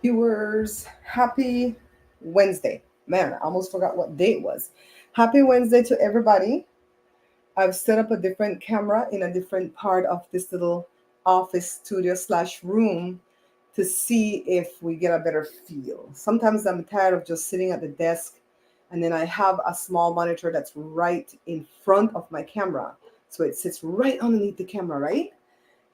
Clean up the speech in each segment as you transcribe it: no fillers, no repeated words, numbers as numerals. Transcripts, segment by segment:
Viewers, happy Wednesday. Man, I almost forgot what day it was. Happy Wednesday to everybody. I've set up a different camera in a different part of this little office studio slash room to see if we get a better feel. Sometimes I'm tired of just sitting at the desk and then I have a small monitor that's right in front of my camera. So it sits right underneath the camera, right?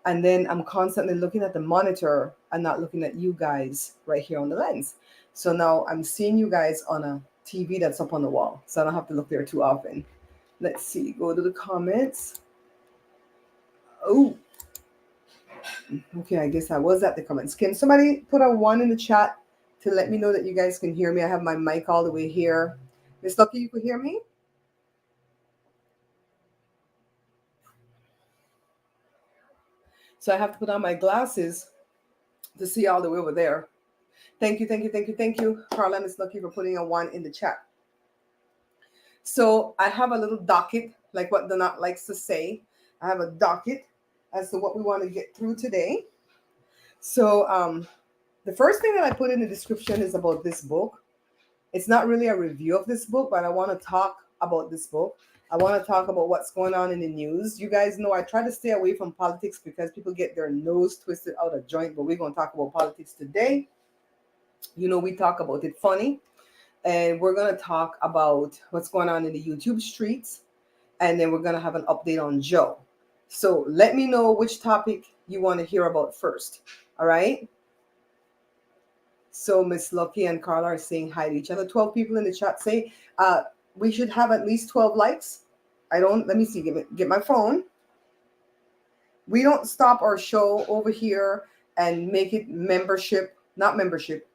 And then I'm constantly looking at the monitor and not looking at you guys right here on the lens. So now I'm seeing you guys on a TV that's up on the wall, so I don't have to look there too often. Let's see, go to the comments. Oh, okay, I guess I was at the comments. Can somebody put a one in the chat to let me know that you guys can hear me? I have my mic all the way here. Miss Lucky, you could hear me? So I have to put on my glasses to see all the way over there. Thank you, thank you, thank you, thank you, Carla, Miss Lucky, for putting a one in the chat. So I have a little docket, like what Donat likes to say. I have a docket as to what we want to get through today. So the first thing that I put in the description is about this book. It's not really a review of this book, but I want to talk about this book. I want to talk about what's going on in the news. You guys know I try to stay away from politics because people get their nose twisted out of joint, but we're going to talk about politics today. You know, we talk about it funny, and we're going to talk about what's going on in the YouTube streets, and then we're going to have an update on Joe. So let me know which topic you want to hear about first. All right. So Miss Lucky and Carla are saying hi to each other. 12 people in the chat say we should have at least 12 likes. Let me see, get my phone. We don't stop our show over here and make it membership, not membership,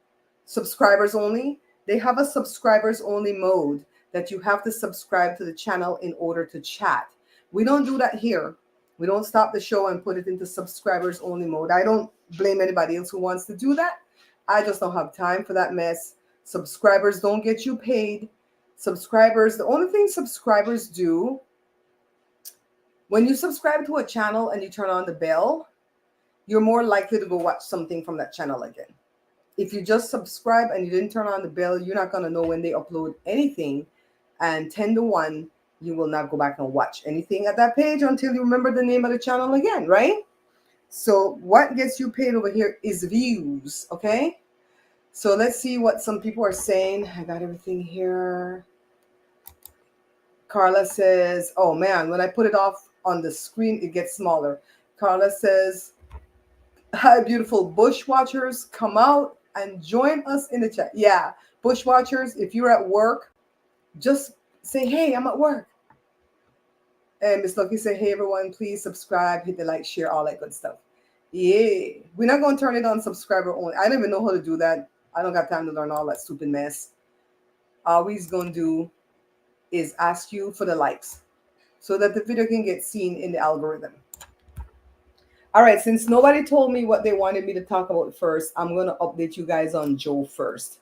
subscribers only. They have a subscribers only mode that you have to subscribe to the channel in order to chat. We don't do that here. We don't stop the show and put it into subscribers only mode. I don't blame anybody else who wants to do that. I just don't have time for that mess. Subscribers don't get you paid. Subscribers, the only thing subscribers do, when you subscribe to a channel and you turn on the bell, you're more likely to go watch something from that channel again. If you just subscribe and you didn't turn on the bell, you're not going to know when they upload anything. And 10 to 1, you will not go back and watch anything at that page until you remember the name of the channel again, right? So what gets you paid over here is views, okay? So let's see what some people are saying. I got everything here. Carla says, oh man, when I put it off on the screen, it gets smaller. Carla says, hi, beautiful bush watchers, come out and join us in the chat. Yeah, bush watchers, if you're at work, just say, hey, I'm at work. And Miss Lucky said, hey, everyone, please subscribe, hit the like, share, all that good stuff. Yeah, we're not going to turn it on subscriber only. I don't even know how to do that. I don't got time to learn all that stupid mess. All we's going to do is ask you for the likes so that the video can get seen in the algorithm. All right, since nobody told me what they wanted me to talk about first, I'm going to update you guys on Joe first.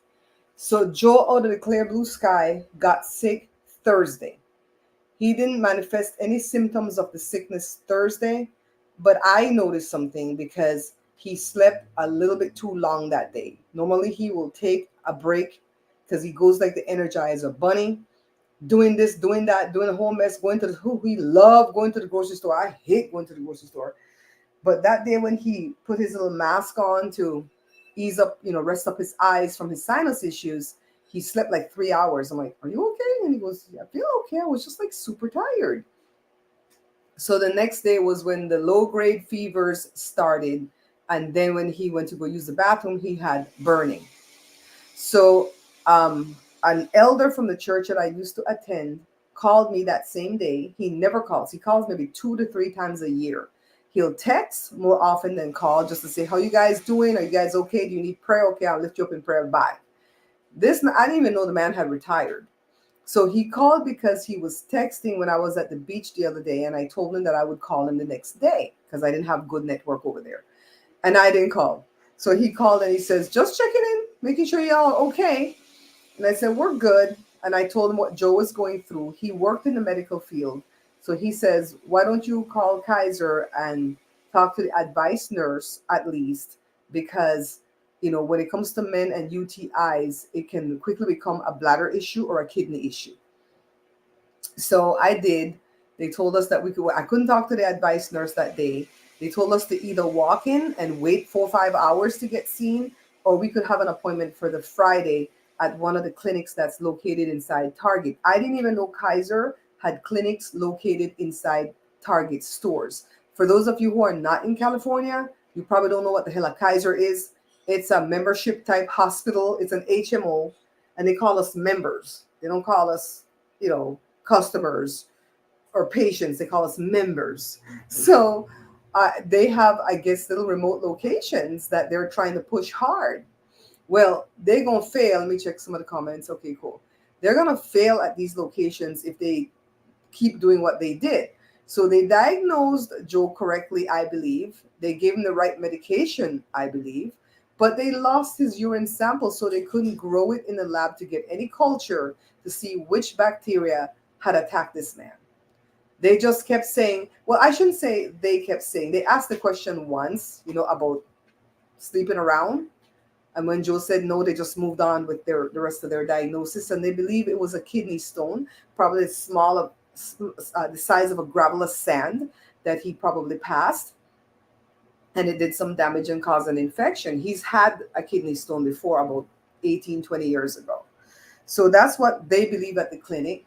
So Joe out of the clear blue sky got sick Thursday. He didn't manifest any symptoms of the sickness Thursday, but I noticed something because he slept a little bit too long that day. Normally he will take a break because he goes like the Energizer Bunny, doing this, doing that, doing a whole mess, going to we love going to the grocery store. I hate going to the grocery store. But that day when he put his little mask on to ease up, rest up his eyes from his sinus issues, he slept like 3 hours. I'm like, are you okay? And he goes, yeah, I feel okay. I was just like super tired. So the next day was when the low grade fevers started. And then when he went to go use the bathroom, he had burning. So an elder from the church that I used to attend called me that same day. He never calls. He calls maybe 2 to 3 times a year. He'll text more often than call just to say, how you guys doing? Are you guys okay? Do you need prayer? Okay, I'll lift you up in prayer. Bye. I didn't even know the man had retired. So he called because he was texting when I was at the beach the other day, and I told him that I would call him the next day because I didn't have good network over there. And I didn't call. So he called and he says, just checking in, making sure y'all are okay. And I said, we're good. And I told him what Joe was going through. He worked in the medical field. So he says, why don't you call Kaiser and talk to the advice nurse at least? Because When it comes to men and UTIs, it can quickly become a bladder issue or a kidney issue. So I did. They told us that we could. I couldn't talk to the advice nurse that day. They told us to either walk in and wait 4 or 5 hours to get seen, or we could have an appointment for the Friday at one of the clinics that's located inside Target. I didn't even know Kaiser had clinics located inside Target stores. For those of you who are not in California, you probably don't know what the hell a Kaiser is. It's a membership type hospital. It's an HMO, and they call us members. They don't call us, customers or patients. They call us members. So they have, I guess, little remote locations that they're trying to push hard. Well, they're going to fail. Let me check some of the comments. Okay, cool. They're going to fail at these locations if they keep doing what they did. So they diagnosed Joe correctly, I believe. They gave him the right medication, I believe. But they lost his urine sample, so they couldn't grow it in the lab to get any culture to see which bacteria had attacked this man. They just kept saying, well, I shouldn't say they kept saying, they asked the question once, about sleeping around. And when Joe said no, they just moved on with the rest of their diagnosis. And they believe it was a kidney stone, probably small, the size of a gravel of sand that he probably passed. And it did some damage and caused an infection. He's had a kidney stone before, about 18, 20 years ago. So that's what they believe at the clinic.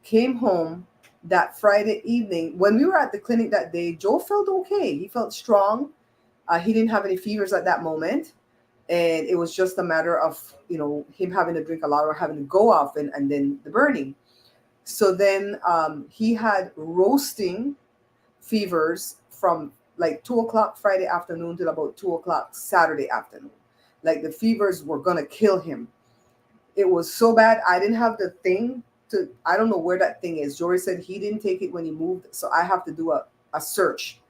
Came home that Friday evening. When we were at the clinic that day, Joe felt okay. He felt strong. He didn't have any fevers at that moment. And it was just a matter of, him having to drink a lot or having to go often and then the burning. So then he had roasting fevers from like 2 o'clock Friday afternoon till about 2 o'clock Saturday afternoon. Like the fevers were going to kill him. It was so bad. I didn't have the thing I don't know where that thing is. Jory said he didn't take it when he moved. So I have to do a search.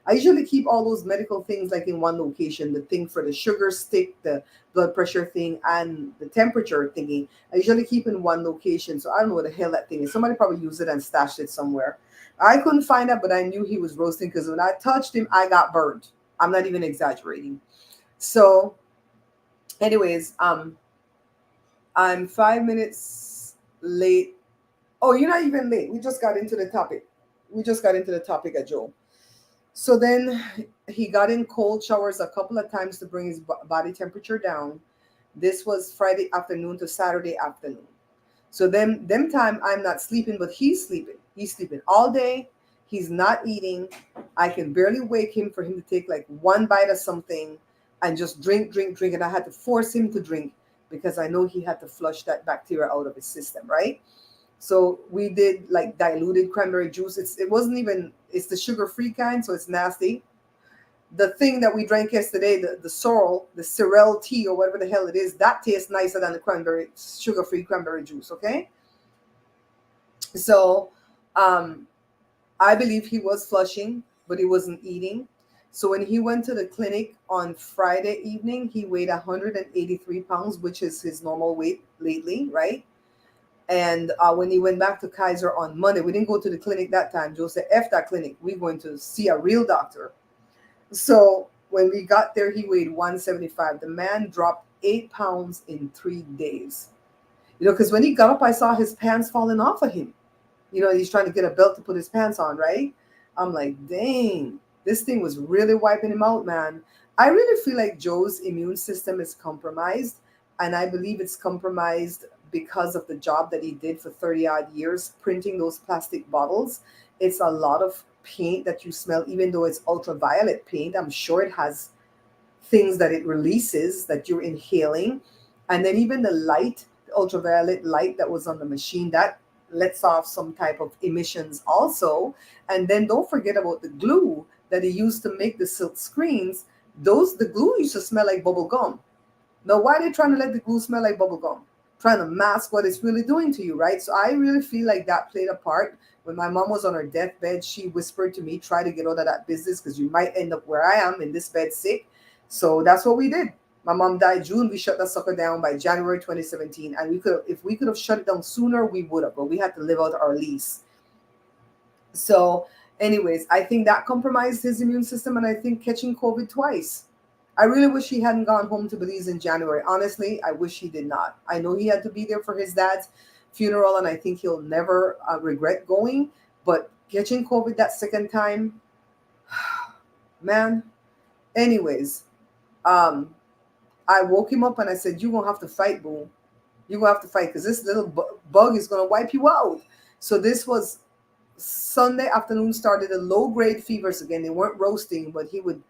I usually keep all those medical things like in one location, the thing for the sugar stick, the blood pressure thing, and the temperature thingy. I usually keep in one location. So I don't know what the hell that thing is. Somebody probably used it and stashed it somewhere. I couldn't find out, but I knew he was roasting because when I touched him, I got burned. I'm not even exaggerating. So anyways, I'm 5 minutes late. Oh, you're not even late. We just got into the topic. At Joe. So then he got in cold showers a couple of times to bring his body temperature down. This was Friday afternoon to Saturday afternoon. So then them time I'm not sleeping, but he's sleeping. He's sleeping all day. He's not eating. I can barely wake him for him to take like one bite of something and just drink. And I had to force him to drink because I know he had to flush that bacteria out of his system, right? So we did like diluted cranberry juice. It's the sugar-free kind, so it's nasty. The thing that we drank yesterday, the Sorrel tea or whatever the hell it is, that tastes nicer than the sugar-free cranberry juice, okay? So I believe he was flushing, but he wasn't eating. So when he went to the clinic on Friday evening, he weighed 183 pounds, which is his normal weight lately, right? And when he went back to Kaiser on Monday, we didn't go to the clinic that time. Joe said, F that clinic. We're going to see a real doctor. So when we got there, he weighed 175. The man dropped 8 pounds in 3 days. Because when he got up, I saw his pants falling off of him. He's trying to get a belt to put his pants on, right? I'm like, dang, this thing was really wiping him out, man. I really feel like Joe's immune system is compromised. And I believe it's compromised because of the job that he did for 30 odd years, printing those plastic bottles. It's a lot of paint that you smell, even though it's ultraviolet paint. I'm sure it has things that it releases that you're inhaling. And then even the light, the ultraviolet light that was on the machine, that lets off some type of emissions also. And then don't forget about the glue that he used to make the silk screens. The glue used to smell like bubble gum. Now, why are they trying to let the glue smell like bubble gum? Trying to mask what it's really doing to you, right? So I really feel like that played a part. When my mom was on her deathbed, she whispered to me, try to get out of that business because you might end up where I am in this bed sick. So that's what we did. My mom died June. We shut that sucker down by January 2017. And if we could have shut it down sooner, we would have. But we had to live out our lease. So anyways, I think that compromised his immune system. And I think catching COVID twice. I really wish he hadn't gone home to Belize in January. Honestly, I wish he did not. I know he had to be there for his dad's funeral, and I think he'll never regret going. But catching COVID that second time, man. Anyways, um, I woke him up and I said, "You're gonna have to fight, boo. You're gonna have to fight because this little bug is gonna wipe you out." So this was Sunday afternoon. Started the low grade fevers again. They weren't roasting, but he would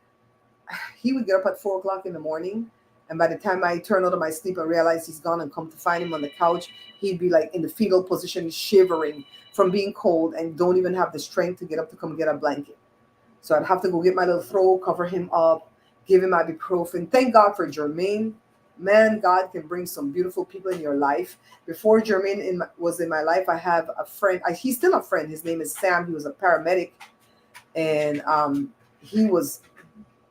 get up at 4 o'clock in the morning, and by the time I turn out of my sleep and realize he's gone and come to find him on the couch, he'd be like in the fetal position, shivering from being cold, and don't even have the strength to get up to come get a blanket. So I'd have to go get my little throw, cover him up, give him ibuprofen. Thank God for Jermaine. Man, God can bring some beautiful people in your life. Before Jermaine was in my life, I have a friend. He's still a friend. His name is Sam. He was a paramedic, and he was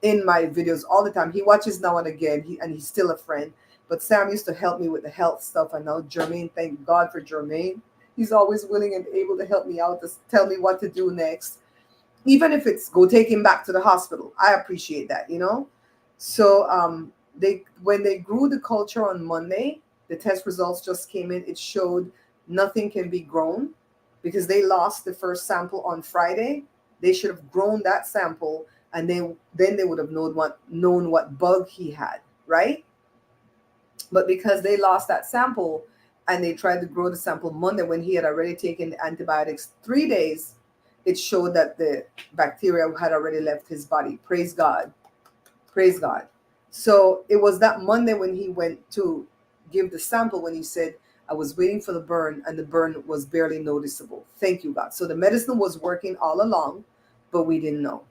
in my videos all the time. He watches now and again, and he's still a friend. But Sam used to help me with the health stuff. And now Jermaine, thank God for Jermaine. He's always willing and able to help me out, to tell me what to do next. Even if it's go take him back to the hospital. I appreciate that. So they when they grew the culture on Monday, the test results just came in. It showed nothing can be grown because they lost the first sample on Friday. They should have grown that sample, and then they would have known what bug he had, right? But because they lost that sample and they tried to grow the sample Monday when he had already taken the antibiotics 3 days, it showed that the bacteria had already left his body. Praise God. Praise God. So it was that Monday when he went to give the sample, when he said, I was waiting for the burn, and the burn was barely noticeable. Thank you, God. So the medicine was working all along, but we didn't know.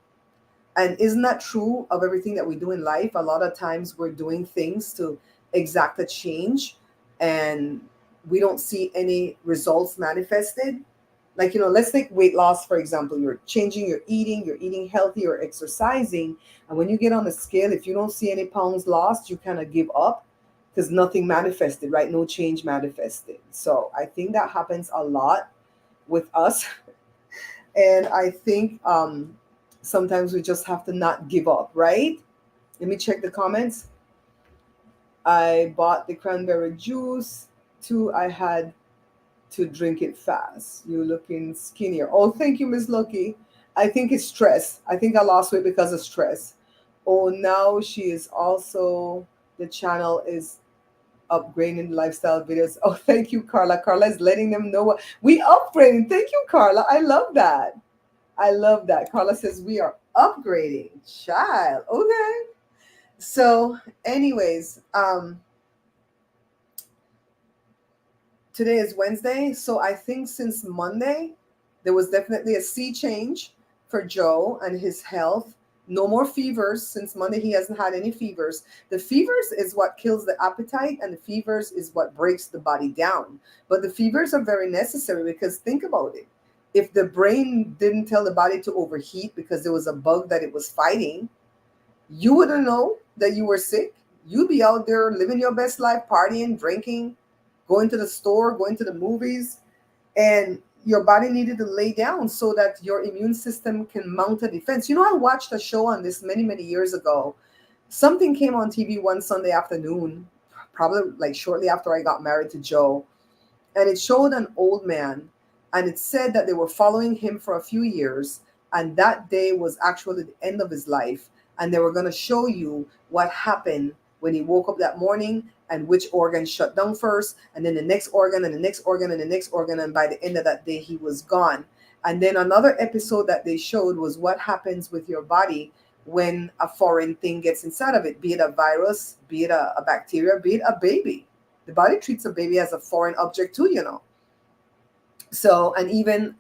And isn't that true of everything that we do in life? A lot of times we're doing things to exact a change, and we don't see any results manifested. Like, let's take weight loss, for example. You're changing your eating, you're eating healthy or exercising. And when you get on the scale, if you don't see any pounds lost, you kind of give up because nothing manifested, right? No change manifested. So I think that happens a lot with us. And I think sometimes we just have to not give up, right? Let me check the comments. I bought the cranberry juice too. I had to drink it fast. You're looking skinnier. Oh, thank you, Miss Lucky. I think it's stress. I think I lost weight because of stress. Oh, now she is also, the channel is upgrading lifestyle videos. Oh, thank you, Carla. Carla is letting them know what we upgrading. Thank you, Carla. I love that. I love that. Carla says we are upgrading. Child. Okay. So, anyways, today is Wednesday. So I think since Monday, there was definitely a sea change for Joe and his health. No more fevers. Since Monday, he hasn't had any fevers. The fevers is what kills the appetite, and the fevers is what breaks the body down. But the fevers are very necessary because think about it. If the brain didn't tell the body to overheat because there was a bug that it was fighting, you wouldn't know that you were sick. You'd be out there living your best life, partying, drinking, going to the store, going to the movies, and your body needed to lay down so that your immune system can mount a defense. I watched a show on this many, many years ago. Something came on TV one Sunday afternoon, probably like shortly after I got married to Joe, and it showed an old man, and it said that they were following him for a few years, and that day was actually the end of his life, and they were going to show you what happened when he woke up that morning and which organ shut down first, and then the next organ and the next organ and the next organ, and by the end of that day he was gone. And then another episode that they showed was what happens with your body when a foreign thing gets inside of it, be it a virus, be it a bacteria, be it a baby. The body treats a baby as a foreign object too. So, and even,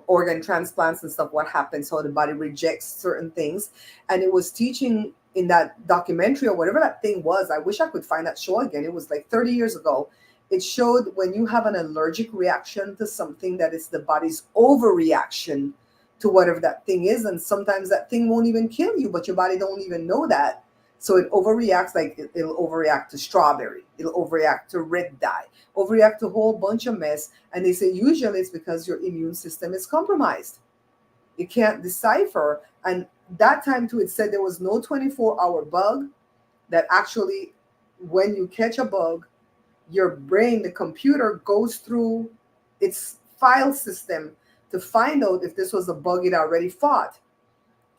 organ transplants and stuff, what happens, how the body rejects certain things. And it was teaching in that documentary or whatever that thing was. I wish I could find that show again. It was like 30 years ago. It showed when you have an allergic reaction to something, that is the body's overreaction to whatever that thing is. And sometimes that thing won't even kill you, but your body don't even know that. So it overreacts, like it'll overreact to strawberry. It'll overreact to red dye, overreact to a whole bunch of mess. And they say usually it's because your immune system is compromised. You can't decipher. And that time too, it said there was no 24-hour bug. that actually, when you catch a bug, your brain, the computer, goes through its file system to find out if this was a bug it already fought.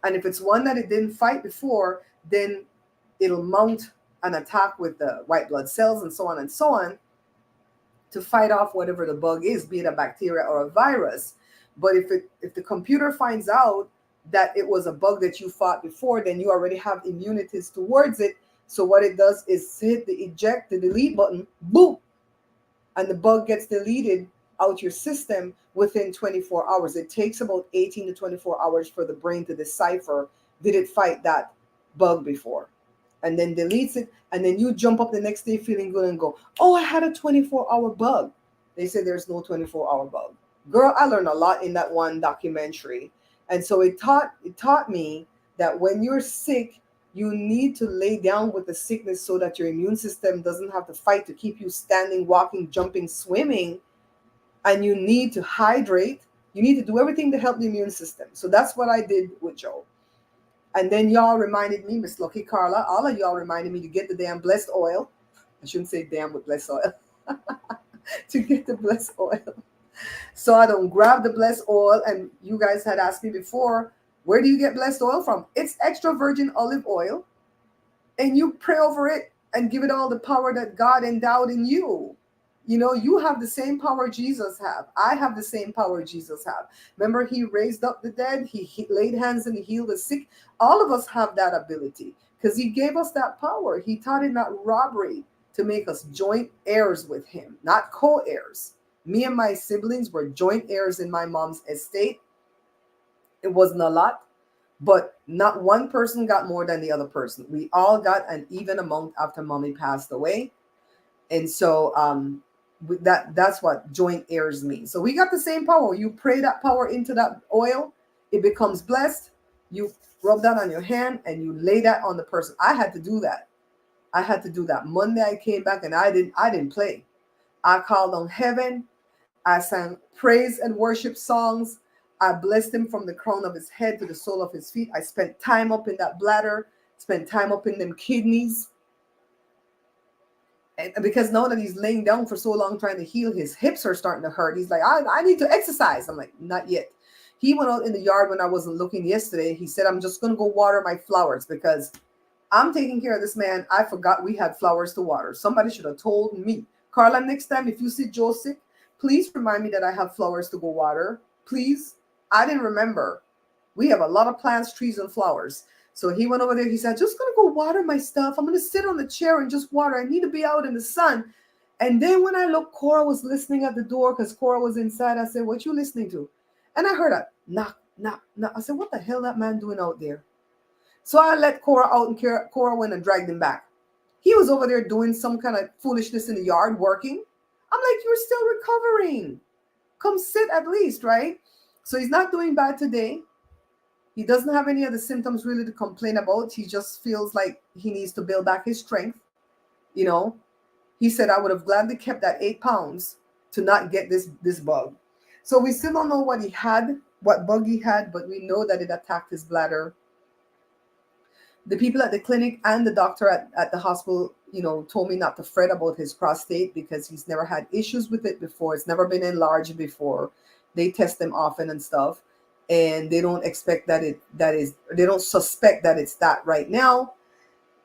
And if it's one that it didn't fight before, then it'll mount an attack with the white blood cells and so on to fight off whatever the bug is, be it a bacteria or a virus. But if the computer finds out that it was a bug that you fought before, then you already have immunities towards it. So what it does is hit the delete button, boom, and the bug gets deleted out your system within 24 hours. It takes about 18 to 24 hours for the brain to decipher, did it fight that bug before? And then deletes it. And then you jump up the next day feeling good and go, oh, I had a 24-hour bug. They say there's no 24-hour bug. Girl, I learned a lot in that one documentary. And so it taught me that when you're sick, you need to lay down with the sickness so that your immune system doesn't have to fight to keep you standing, walking, jumping, swimming. And you need to hydrate. You need to do everything to help the immune system. So that's what I did with Joe. And then y'all reminded me, Miss Lucky Carla, all of y'all reminded me to get the damn blessed oil. I shouldn't say damn with blessed oil. To get the blessed oil. So I don't grab the blessed oil. And you guys had asked me before, where do you get blessed oil from? It's extra virgin olive oil. And you pray over it and give it all the power that God endowed in you. You know, you have the same power Jesus have. I have the same power Jesus have. Remember, he raised up the dead. He laid hands and he healed the sick. All of us have that ability because he gave us that power. He taught it not robbery to make us joint heirs with him, not co-heirs. Me and my siblings were joint heirs in my mom's estate. It wasn't a lot, but not one person got more than the other person. We all got an even amount after mommy passed away. And so that's what joint heirs mean. So we got the same power. You pray that power into that oil, it becomes blessed. You rub that on your hand and you lay that on the person. I had to do that. Monday I came back and I didn't play. I called on heaven. I sang praise and worship songs. I blessed him from the crown of his head to the sole of his feet. I spent time up in that bladder, spent time up in them kidneys. And because now that he's laying down for so long trying to heal, his hips are starting to hurt. He's like, I need to exercise. I'm like, not yet. He went out in the yard when I wasn't looking yesterday. He said, I'm just going to go water my flowers because I'm taking care of this man. I forgot we had flowers to water. Somebody should have told me. Carla, next time, if you see Joe sick, please remind me that I have flowers to go water. Please. I didn't remember. We have a lot of plants, trees, and flowers. So he went over there. He said, just going to go water my stuff. I'm going to sit on the chair and just water. I need to be out in the sun. And then when I looked, Cora was listening at the door because Cora was inside. I said, what you listening to? And I heard a knock, knock, knock. I said, what the hell that man doing out there? So I let Cora out and Cora went and dragged him back. He was over there doing some kind of foolishness in the yard working. I'm like, you're still recovering. Come sit at least, right? So he's not doing bad today. He doesn't have any other symptoms really to complain about. He just feels like he needs to build back his strength. You know, he said, I would have gladly kept that 8 pounds to not get this bug. So we still don't know what he had, what bug he had, but we know that it attacked his bladder. The people at the clinic and the doctor at the hospital, you know, told me not to fret about his prostate because he's never had issues with it before. It's never been enlarged before. They test them often and stuff. And they don't expect they don't suspect that it's that right now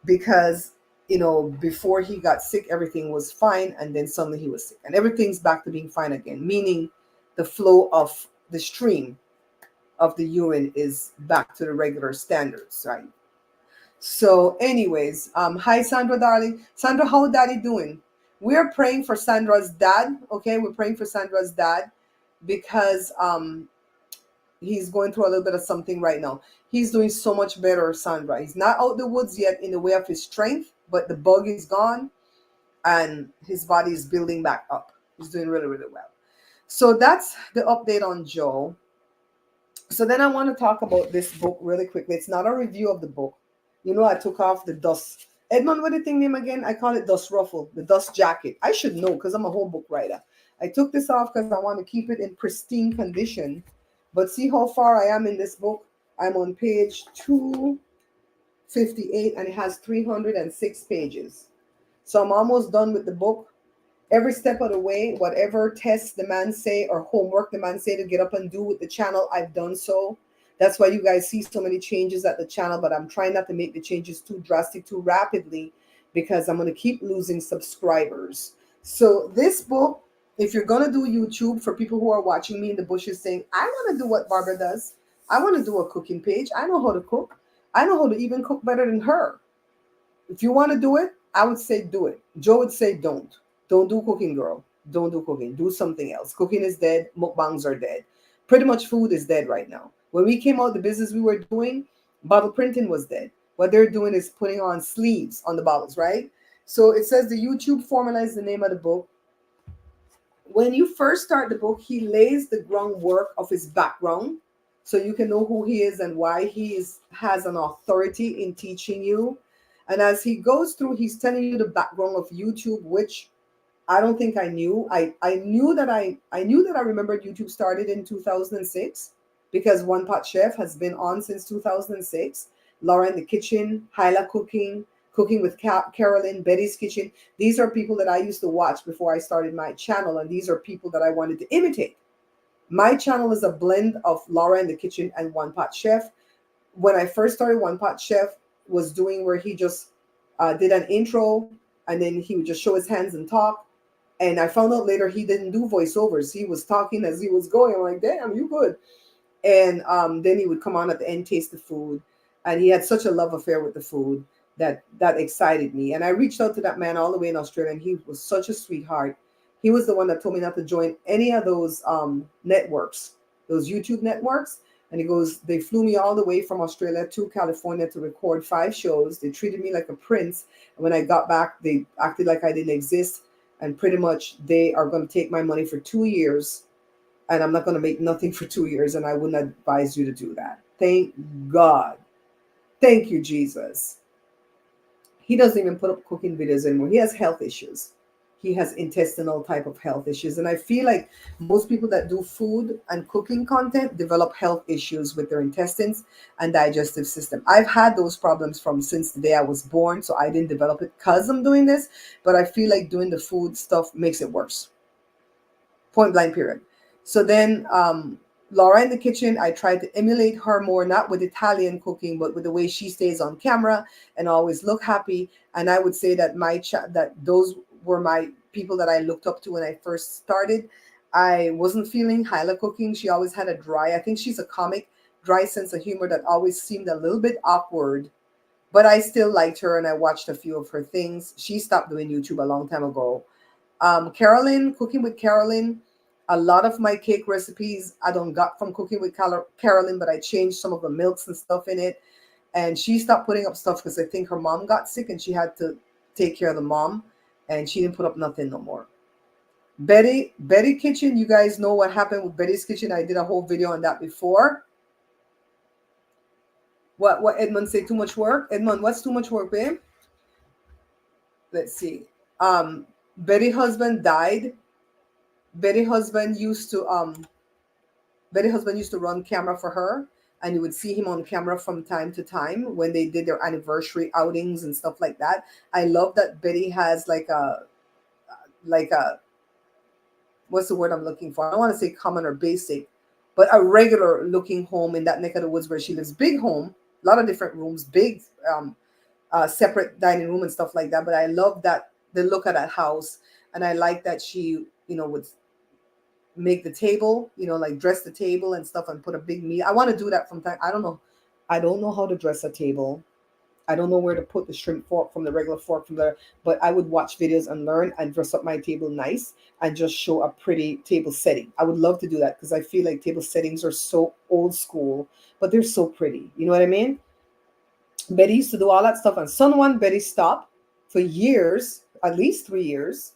because, you know, before he got sick, everything was fine. And then suddenly he was sick and everything's back to being fine again, meaning the flow of the stream of the urine is back to the regular standards, right? So anyways, hi, Sandra, darling. Sandra, how daddy doing? We're praying for Sandra's dad. Okay. We're praying for Sandra's dad because, he's going through a little bit of something right now. He's doing so much better, Sandra. He's not out the woods yet in the way of his strength, but the bug is gone and his body is building back up. He's doing really, really well. So that's the update on Joe. So then I want to talk about this book really quickly. It's not a review of the book. You know, I took off the dust. Edmund, what the thing name again? I call it dust ruffle, the dust jacket. I should know because I'm a whole book writer. I took this off because I want to keep it in pristine condition. But see how far I am in this book? I'm on page 2 58, and it has 306 pages. So I'm almost done with the book. Every step of the way, whatever tests the man say or homework the man say to get up and do with the channel, I've done so. That's why you guys see so many changes at the channel, but I'm trying not to make the changes too drastic, too rapidly, because I'm going to keep losing subscribers. So this book, if you're going to do YouTube, for people who are watching me in the bushes saying, I want to do what Barbara does. I want to do a cooking page. I know how to cook. I know how to even cook better than her. If you want to do it, I would say do it. Joe would say don't. Don't do cooking, girl. Don't do cooking. Do something else. Cooking is dead. Mukbangs are dead. Pretty much food is dead right now. When we came out, the business we were doing, bottle printing was dead. What they're doing is putting on sleeves on the bottles, right? So it says the YouTube formula is the name of the book. When you first start the book, he lays the groundwork of his background so you can know who he is and why has an authority in teaching you. And as he goes through, he's telling you the background of YouTube, which I don't think I knew. I knew that I knew that I remembered YouTube started in 2006 because One Pot Chef has been on since 2006. Laura in the Kitchen, Hyla Cooking, Cooking with Carolyn, Betty's Kitchen. These are people that I used to watch before I started my channel, and these are people that I wanted to imitate. My channel is a blend of Laura in the Kitchen and One Pot Chef. When I first started, One Pot Chef was doing where he just did an intro and then he would just show his hands and talk. And I found out later he didn't do voiceovers. He was talking as he was going. I'm like, damn, you good. And then he would come on at the end, taste the food. And he had such a love affair with the food that excited me. And I reached out to that man all the way in Australia, and he was such a sweetheart. He was the one that told me not to join any of those networks, those YouTube networks. And he goes, they flew me all the way from Australia to California to record 5 shows. They treated me like a prince. And when I got back, they acted like I didn't exist. And pretty much they are going to take my money for 2 years. And I'm not going to make nothing for 2 years. And I wouldn't advise you to do that. Thank God. Thank you, Jesus. He doesn't even put up cooking videos anymore. He has health issues. He has intestinal type of health issues. And I feel like most people that do food and cooking content develop health issues with their intestines and digestive system. I've had those problems from since the day I was born, so I didn't develop it because I'm doing this, but I feel like doing the food stuff makes it worse. Point blank period. So then Laura in the Kitchen, I tried to emulate her more, not with Italian cooking, but with the way she stays on camera and always look happy. And I would say that that those were my people that I looked up to when I first started. I wasn't feeling Hyla Cooking. She always had a dry, I think she's a comic, dry sense of humor that always seemed a little bit awkward. But I still liked her and I watched a few of her things. She stopped doing YouTube a long time ago. Carolyn, Cooking with Carolyn, a lot of my cake recipes I don't got from Cooking with Carolyn, but I changed some of the milks and stuff in it. And she stopped putting up stuff because I think her mom got sick and she had to take care of the mom, and she didn't put up nothing no more. Betty Kitchen, you guys know what happened with Betty's Kitchen. I did a whole video on that before. What Edmund say? Too much work? Edmund, what's too much work, babe? Let's see. Betty husband died. Betty husband used to run camera for her, and you would see him on camera from time to time when they did their anniversary outings and stuff like that. I love that Betty has like a what's the word I'm looking for? I don't want to say common or basic, but a regular looking home in that neck of the woods where she lives. Big home, a lot of different rooms, big separate dining room and stuff like that. But I love that the look of that house, and I like that she, would make the table, like dress the table and stuff and put a big meal. I want to do that from time. I don't know how to dress a table. I don't know where to put the shrimp fork from the regular fork from there, but I would watch videos and learn and dress up my table nice and just show a pretty table setting. I would love to do that because I feel like table settings are so old school, but they're so pretty. You know what I mean? Betty used to do all that stuff, and someone Betty stopped for years, at least 3 years.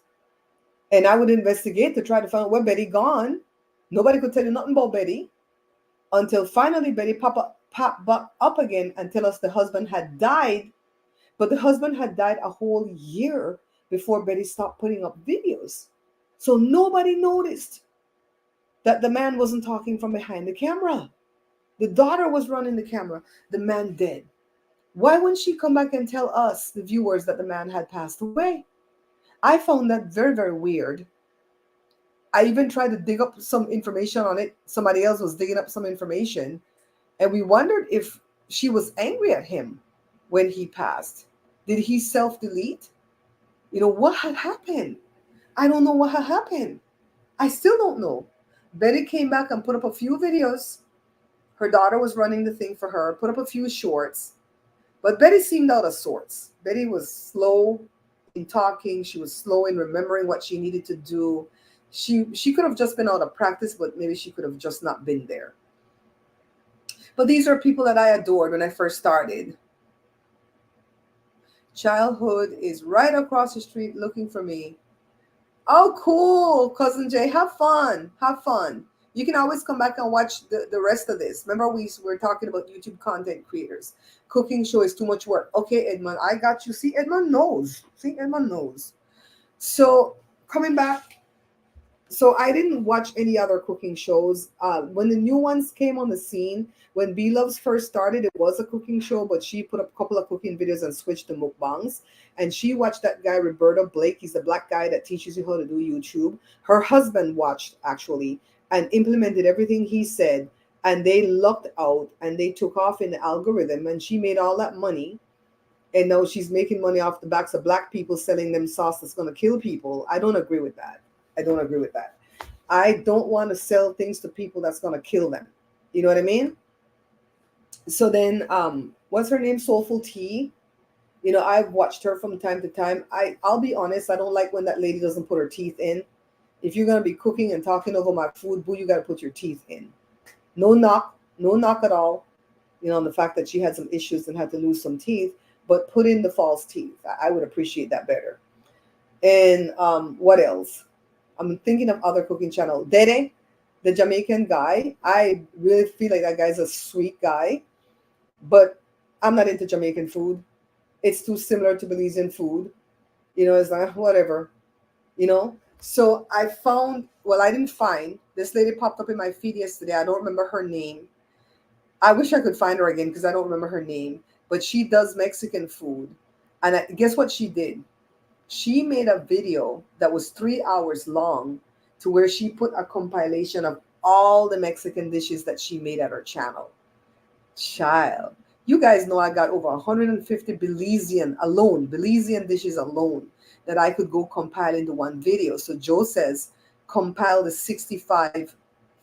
And I would investigate to try to find out where Betty gone. Nobody could tell you nothing about Betty until finally Betty popped back up again and tell us the husband had died. But the husband had died a whole year before Betty stopped putting up videos. So nobody noticed that the man wasn't talking from behind the camera. The daughter was running the camera. The man dead. Why wouldn't she come back and tell us, the viewers, that the man had passed away? I found that very, very weird. I even tried to dig up some information on it. Somebody else was digging up some information, and we wondered if she was angry at him when he passed. Did he self delete? What had happened? I don't know what had happened. I still don't know. Betty came back and put up a few videos. Her daughter was running the thing for her, put up a few shorts. But Betty seemed out of sorts. Betty was slow in talking. She was slow in remembering what she needed to do. She could have just been out of practice, but maybe she could have just not been there. But these are people that I adored when I first started. Childhood is right across the street looking for me. Oh, cool, Cousin Jay. Have fun. Have fun. You can always come back and watch the rest of this. Remember, we were talking about YouTube content creators. Cooking show is too much work. Okay, Edmund, I got you. See, Edmund knows. See, Edmund knows. So, coming back, so I didn't watch any other cooking shows. When the new ones came on the scene, when B Loves first started, it was a cooking show, but she put up a couple of cooking videos and switched to mukbangs. And she watched that guy Roberto Blake. He's the black guy that teaches you how to do YouTube. Her husband watched actually and implemented everything he said, and they lucked out and they took off in the algorithm. And she made all that money. And now she's making money off the backs of black people selling them sauce that's going to kill people. I don't agree with that. I don't agree with that. I don't want to sell things to people that's going to kill them. You know what I mean? So then, what's her name? Soulful Tea. I've watched her from time to time. I'll be honest, I don't like when that lady doesn't put her teeth in. If you're going to be cooking and talking over my food, boo, you got to put your teeth in. No knock at all, on the fact that she had some issues and had to lose some teeth, but put in the false teeth. I would appreciate that better. And what else? I'm thinking of other cooking channel. Dede, the Jamaican guy. I really feel like that guy's a sweet guy, but I'm not into Jamaican food. It's too similar to Belizean food. It's like whatever, So I found, well, I didn't find, this lady popped up in my feed yesterday. I don't remember her name. I wish I could find her again because I don't remember her name, but she does Mexican food. And guess what she did? She made a video that was 3 hours long to where she put a compilation of all the Mexican dishes that she made at her channel. Child, you guys know I got over 150 Belizean dishes alone that I could go compile into one video. So Joe says, compile the 65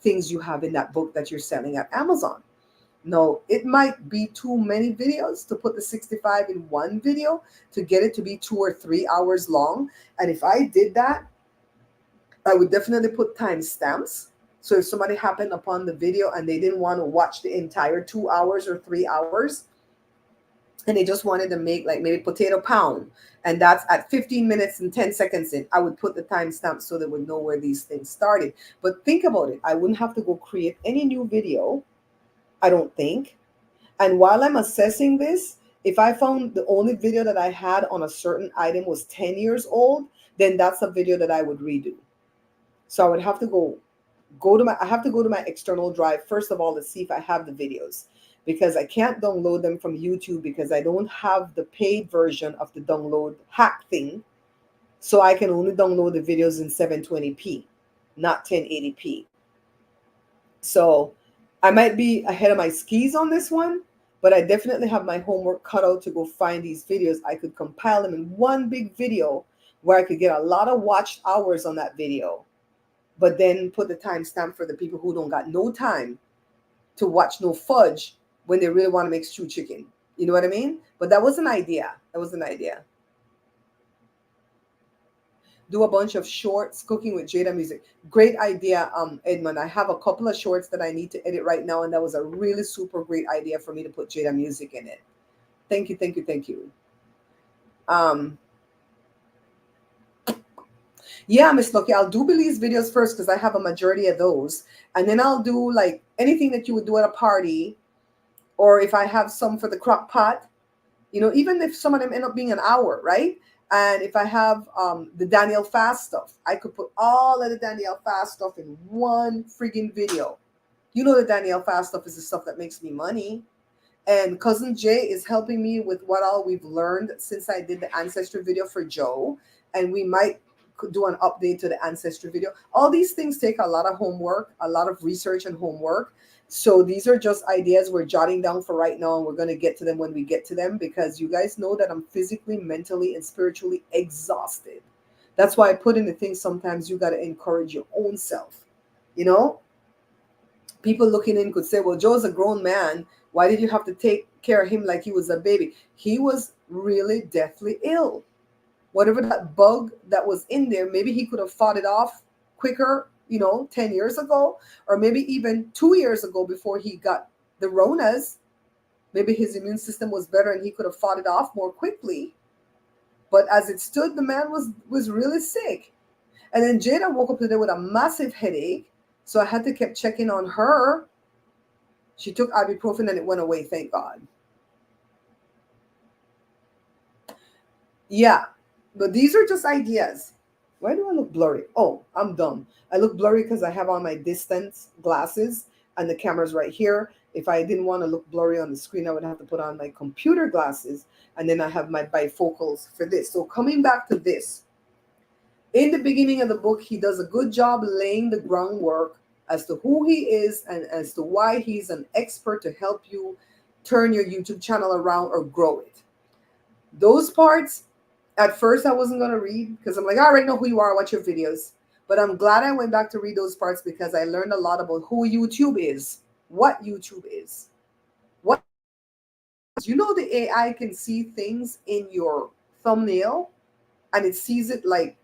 things you have in that book that you're selling at Amazon. No, it might be too many videos to put the 65 in one video to get it to be 2 or 3 hours long. And if I did that, I would definitely put timestamps. So if somebody happened upon the video and they didn't want to watch the entire 2 hours or 3 hours, and they just wanted to make like maybe potato pound, and that's at 15 minutes and 10 seconds in, I would put the timestamp so they would know where these things started. But think about it. I wouldn't have to go create any new video, I don't think. And while I'm assessing this, if I found the only video that I had on a certain item was 10 years old, then that's a video that I would redo. So I would have to I have to go to my external drive, first of all, to see if I have the videos, because I can't download them from YouTube because I don't have the paid version of the download hack thing. So I can only download the videos in 720p, not 1080p. So I might be ahead of my skis on this one, but I definitely have my homework cut out to go find these videos. I could compile them in one big video where I could get a lot of watched hours on that video, but then put the timestamp for the people who don't got no time to watch no fudge when they really want to make stew chicken. You know what I mean? But that was an idea. That was an idea. Do a bunch of shorts, cooking with Jada music. Great idea, Edmund. I have a couple of shorts that I need to edit right now, and that was a really super great idea for me to put Jada music in it. Thank you, thank you, thank you. Yeah, Miss Lucky, I'll do Belize videos first because I have a majority of those, and then I'll do like anything that you would do at a party, or if I have some for the crock pot. Even if some of them end up being an hour, right? And if I have the Danielle Fast stuff, I could put all of the Danielle Fast stuff in one friggin' video. The Danielle Fast stuff is the stuff that makes me money. And cousin Jay is helping me with what all we've learned since I did the ancestry video for Joe. And we might do an update to the ancestry video. All these things take a lot of homework, a lot of research and homework. So these are just ideas we're jotting down for right now, and we're going to get to them when we get to them, because you guys know that I'm physically, mentally, and spiritually exhausted. That's why I put in the thing, sometimes you got to encourage your own self. You know, people looking in could say, well, Joe's a grown man. Why did you have to take care of him like he was a baby? He was really deathly ill. Whatever that bug that was in there, maybe he could have fought it off quicker, 10 years ago, or maybe even 2 years ago before he got the Ronas. Maybe his immune system was better and he could have fought it off more quickly. But as it stood, the man was really sick. And then Jada woke up today with a massive headache. So I had to keep checking on her. She took ibuprofen and it went away, thank God. Yeah, but these are just ideas. Why do I look blurry? Oh, I'm dumb. I look blurry because I have on my distance glasses and the camera's right here. If I didn't want to look blurry on the screen, I would have to put on my computer glasses, and then I have my bifocals for this. So coming back to this, in the beginning of the book, he does a good job laying the groundwork as to who he is and as to why he's an expert to help you turn your YouTube channel around or grow it. Those parts, at first I wasn't going to read because I'm like, I already know who you are, watch your videos. But I'm glad I went back to read those parts because I learned a lot about who YouTube is, what YouTube is. What, the AI can see things in your thumbnail and it sees it like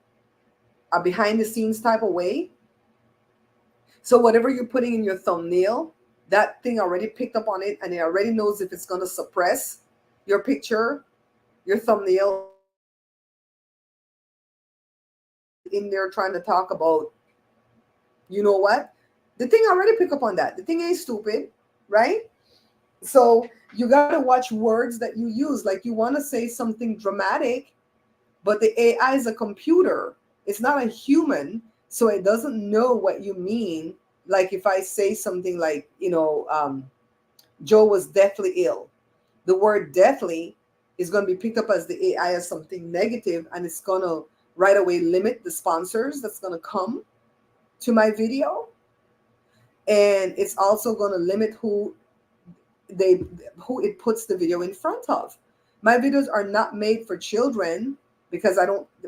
a behind the scenes type of way. So whatever you're putting in your thumbnail, that thing already picked up on it and it already knows if it's going to suppress your picture, your thumbnail, in there trying to talk about, what? The thing already pick up on that. The thing ain't stupid, right? So you got to watch words that you use. Like you want to say something dramatic, but the AI is a computer. It's not a human, so it doesn't know what you mean. Like if I say something like, Joe was deathly ill. The word deathly is going to be picked up as the AI as something negative, and it's going to right away limit the sponsors that's going to come to my video. And it's also going to limit who it puts the video in front of. My videos are not made for children because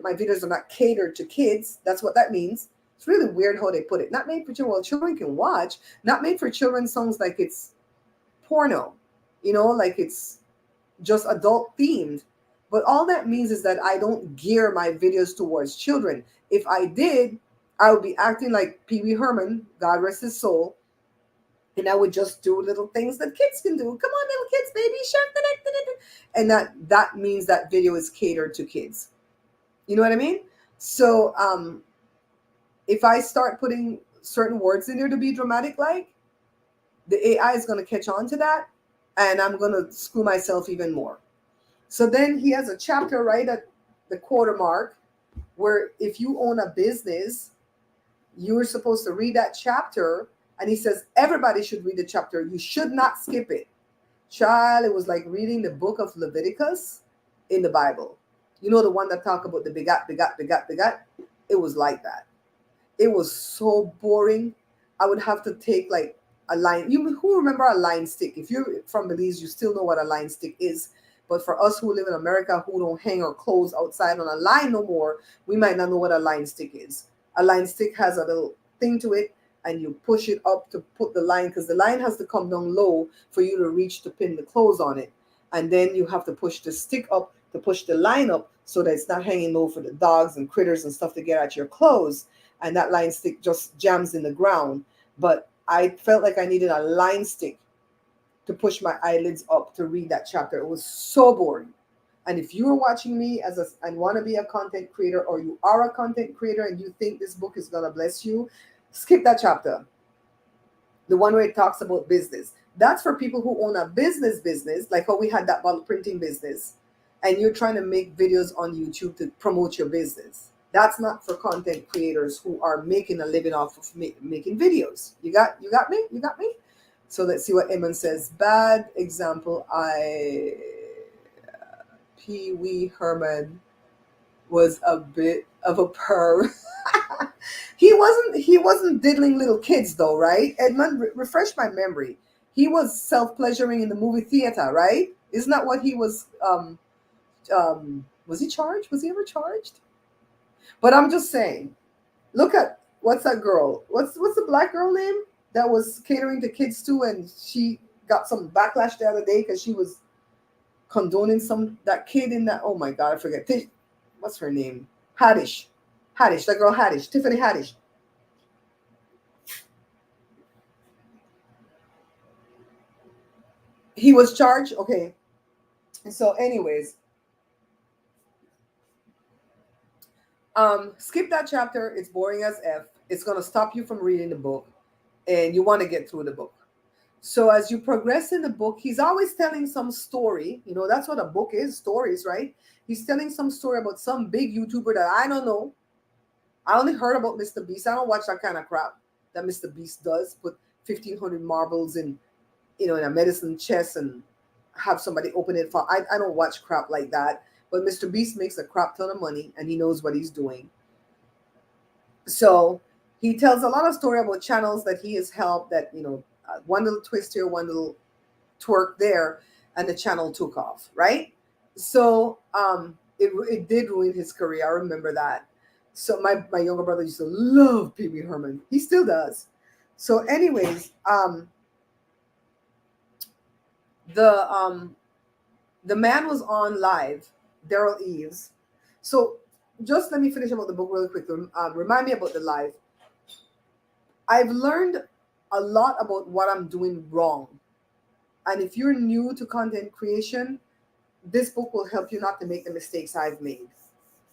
my videos are not catered to kids. That's what that means. It's really weird how they put it. Not made for children. Well, children can watch. Not made for children sounds like it's porno, like it's just adult themed. But all that means is that I don't gear my videos towards children. If I did, I would be acting like Pee Wee Herman, God rest his soul, and I would just do little things that kids can do. Come on, little kids, baby shark, and that means that video is catered to kids. You know what I mean? So if I start putting certain words in there to be dramatic, like, the AI is going to catch on to that, and I'm going to screw myself even more. So then he has a chapter right at the quarter mark where if you own a business, you're supposed to read that chapter. And he says, everybody should read the chapter. You should not skip it. Child, it was like reading the book of Leviticus in the Bible. The one that talk about the begat. It was like that. It was so boring. I would have to take like a line. Who remember a line stick? If you're from Belize, you still know what a line stick is. But for us who live in America, who don't hang our clothes outside on a line no more, we might not know what a line stick is. A line stick has a little thing to it, and you push it up to put the line, because the line has to come down low for you to reach to pin the clothes on it. And then you have to push the stick up to push the line up so that it's not hanging low for the dogs and critters and stuff to get at your clothes. And that line stick just jams in the ground. But I felt like I needed a line stick to push my eyelids up to read that chapter. It was so boring. And if you are watching me and want to be a content creator, or you are a content creator and you think this book is going to bless you, skip that chapter. The one where it talks about business. That's for people who own a business, like how we had that bottle printing business, and you're trying to make videos on YouTube to promote your business. That's not for content creators who are making a living off of making videos. You got me? So let's see what Eamon says. Bad example. I Pee Wee Herman was a bit of a perv. He wasn't diddling little kids though, right? Edmund, refresh my memory. He was self-pleasuring in the movie theater, right? Isn't that what he was was he charged? Was he ever charged? But I'm just saying, look at what's that girl? What's the black girl name that was catering to kids too, and she got some backlash the other day because she was condoning some that kid in that. Oh my god, I forget. What's her name? Haddish, Haddish. That girl Haddish, Tiffany Haddish. He was charged. Okay. So, anyways, skip that chapter. It's boring as f. It's gonna stop you from reading the book, and you want to get through the book. So as you progress in the book, he's always telling some story. You know, that's what a book is, stories, right? He's telling some story about some big YouTuber that I don't know. I only heard about Mr. Beast. I don't watch that kind of crap that Mr. Beast does. Put 1,500 marbles in, in a medicine chest and have somebody open it for. I don't watch crap like that. But Mr. Beast makes a crap ton of money and he knows what he's doing. So he tells a lot of story about channels that he has helped that, one little twist here, one little twerk there, and the channel took off, right? So it did ruin his career. I remember that. So my younger brother used to love Pee Wee Herman. He still does. So, anyways, the man was on live, Daryl Eves. So just let me finish about the book really quick. Remind me about the live. I've learned a lot about what I'm doing wrong. And if you're new to content creation, this book will help you not to make the mistakes I've made.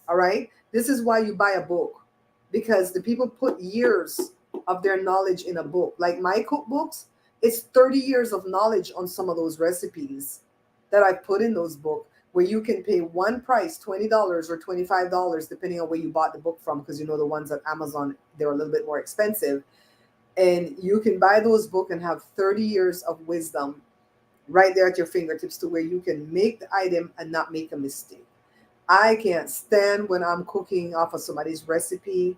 All right? This is why you buy a book, because the people put years of their knowledge in a book. Like my cookbooks, it's 30 years of knowledge on some of those recipes that I put in those books, where you can pay one price, $20 or $25, depending on where you bought the book from, because the ones at Amazon, they're a little bit more expensive. And you can buy those books and have 30 years of wisdom right there at your fingertips, to where you can make the item and not make a mistake. I can't stand when I'm cooking off of somebody's recipe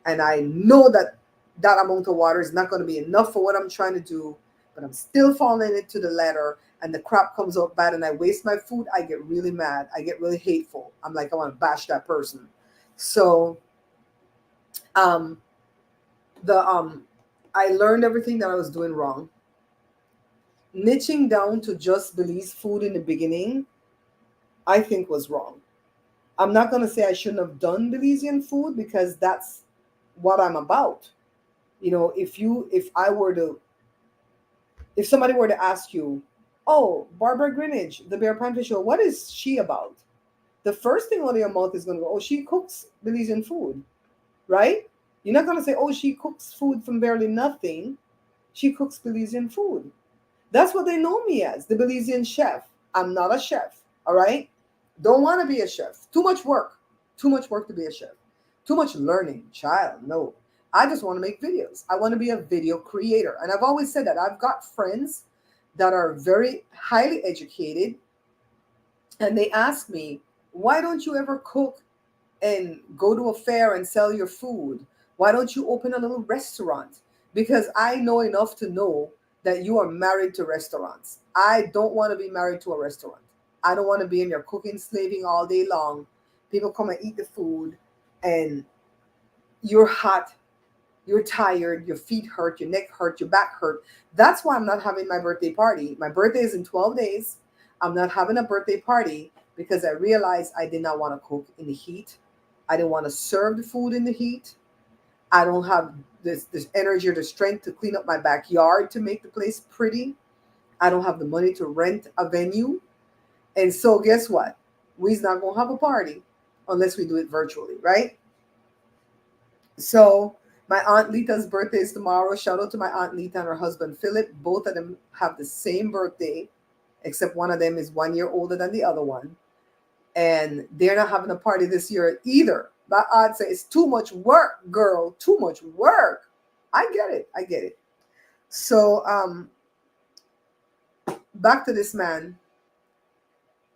and I know that that amount of water is not going to be enough for what I'm trying to do, but I'm still following it to the letter and the crap comes out bad and I waste my food. I get really mad. I get really hateful. I'm like, I want to bash that person. So um the I learned everything that I was doing wrong. Niching down to just Belize food in the beginning, I think was wrong. I'm not going to say I shouldn't have done Belizean food, because that's what I'm about. If somebody were to ask you, oh, Barbara Greenidge, the Bear Pantry Show, what is she about? The first thing out of your mouth is going to go, oh, she cooks Belizean food, right? You're not going to say, oh, she cooks food from barely nothing. She cooks Belizean food. That's what they know me as, the Belizean chef. I'm not a chef, all right? Don't want to be a chef. Too much work. Too much work to be a chef. Too much learning. Child, no. I just want to make videos. I want to be a video creator. And I've always said that. I've got friends that are very highly educated, and they ask me, why don't you ever cook and go to a fair and sell your food? Why don't you open a little restaurant? Because I know enough to know that you are married to restaurants. I don't want to be married to a restaurant. I don't want to be in there cooking, slaving all day long. People come and eat the food and you're hot, you're tired, your feet hurt, your neck hurt, your back hurt. That's why I'm not having my birthday party. My birthday is in 12 days. I'm not having a birthday party because I realized I did not want to cook in the heat. I didn't want to serve the food in the heat. I don't have this energy or the strength to clean up my backyard to make the place pretty. I don't have the money to rent a venue. And so guess what? We's not going to have a party unless we do it virtually, right? So my Aunt Lita's birthday is tomorrow. Shout out to my Aunt Lita and her husband Philip. Both of them have the same birthday, except one of them is 1 year older than the other one. And they're not having a party this year either. But I'd say it's too much work, girl. Too much work. I get it. I get it. So back to this man.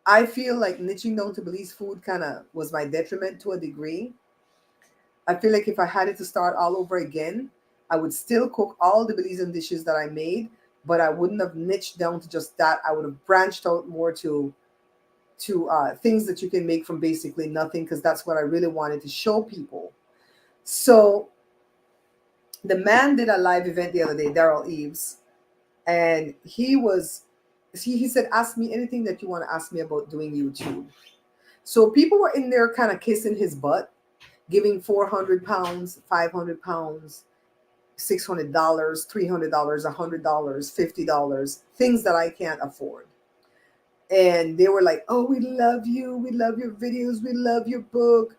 I feel like niching down to Belize food kind of was my detriment to a degree. I feel like if I had it to start all over again, I would still cook all the Belizean dishes that I made, but I wouldn't have niched down to just that. I would have branched out more to things that you can make from basically nothing, because that's what I really wanted to show people. So the man did a live event the other day, Daryl Eves, and he said, ask me anything that you want to ask me about doing YouTube. So people were in there kind of kissing his butt, giving 400 pounds, 500 pounds, $600, $300, $100, $50, things that I can't afford. And they were like, oh, we love you, we love your videos, we love your book,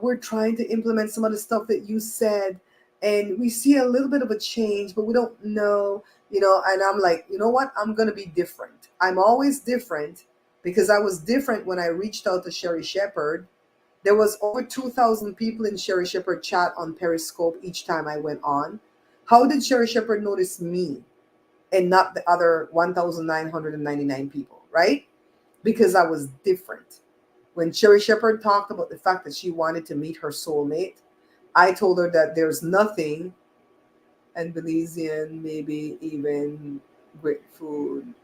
we're trying to implement some of the stuff that you said, and we see a little bit of a change, but we don't know, and I'm like, you know what, I'm going to be different. I'm always different, because I was different when I reached out to Sherri Shepherd. There was over 2,000 people in Sherri Shepherd chat on Periscope each time I went on. How did Sherri Shepherd notice me and not the other 1,999 people, right? Because I was different. When Sherri Shepherd talked about the fact that she wanted to meet her soulmate, I told her that there's nothing, and Belizean, maybe even great food,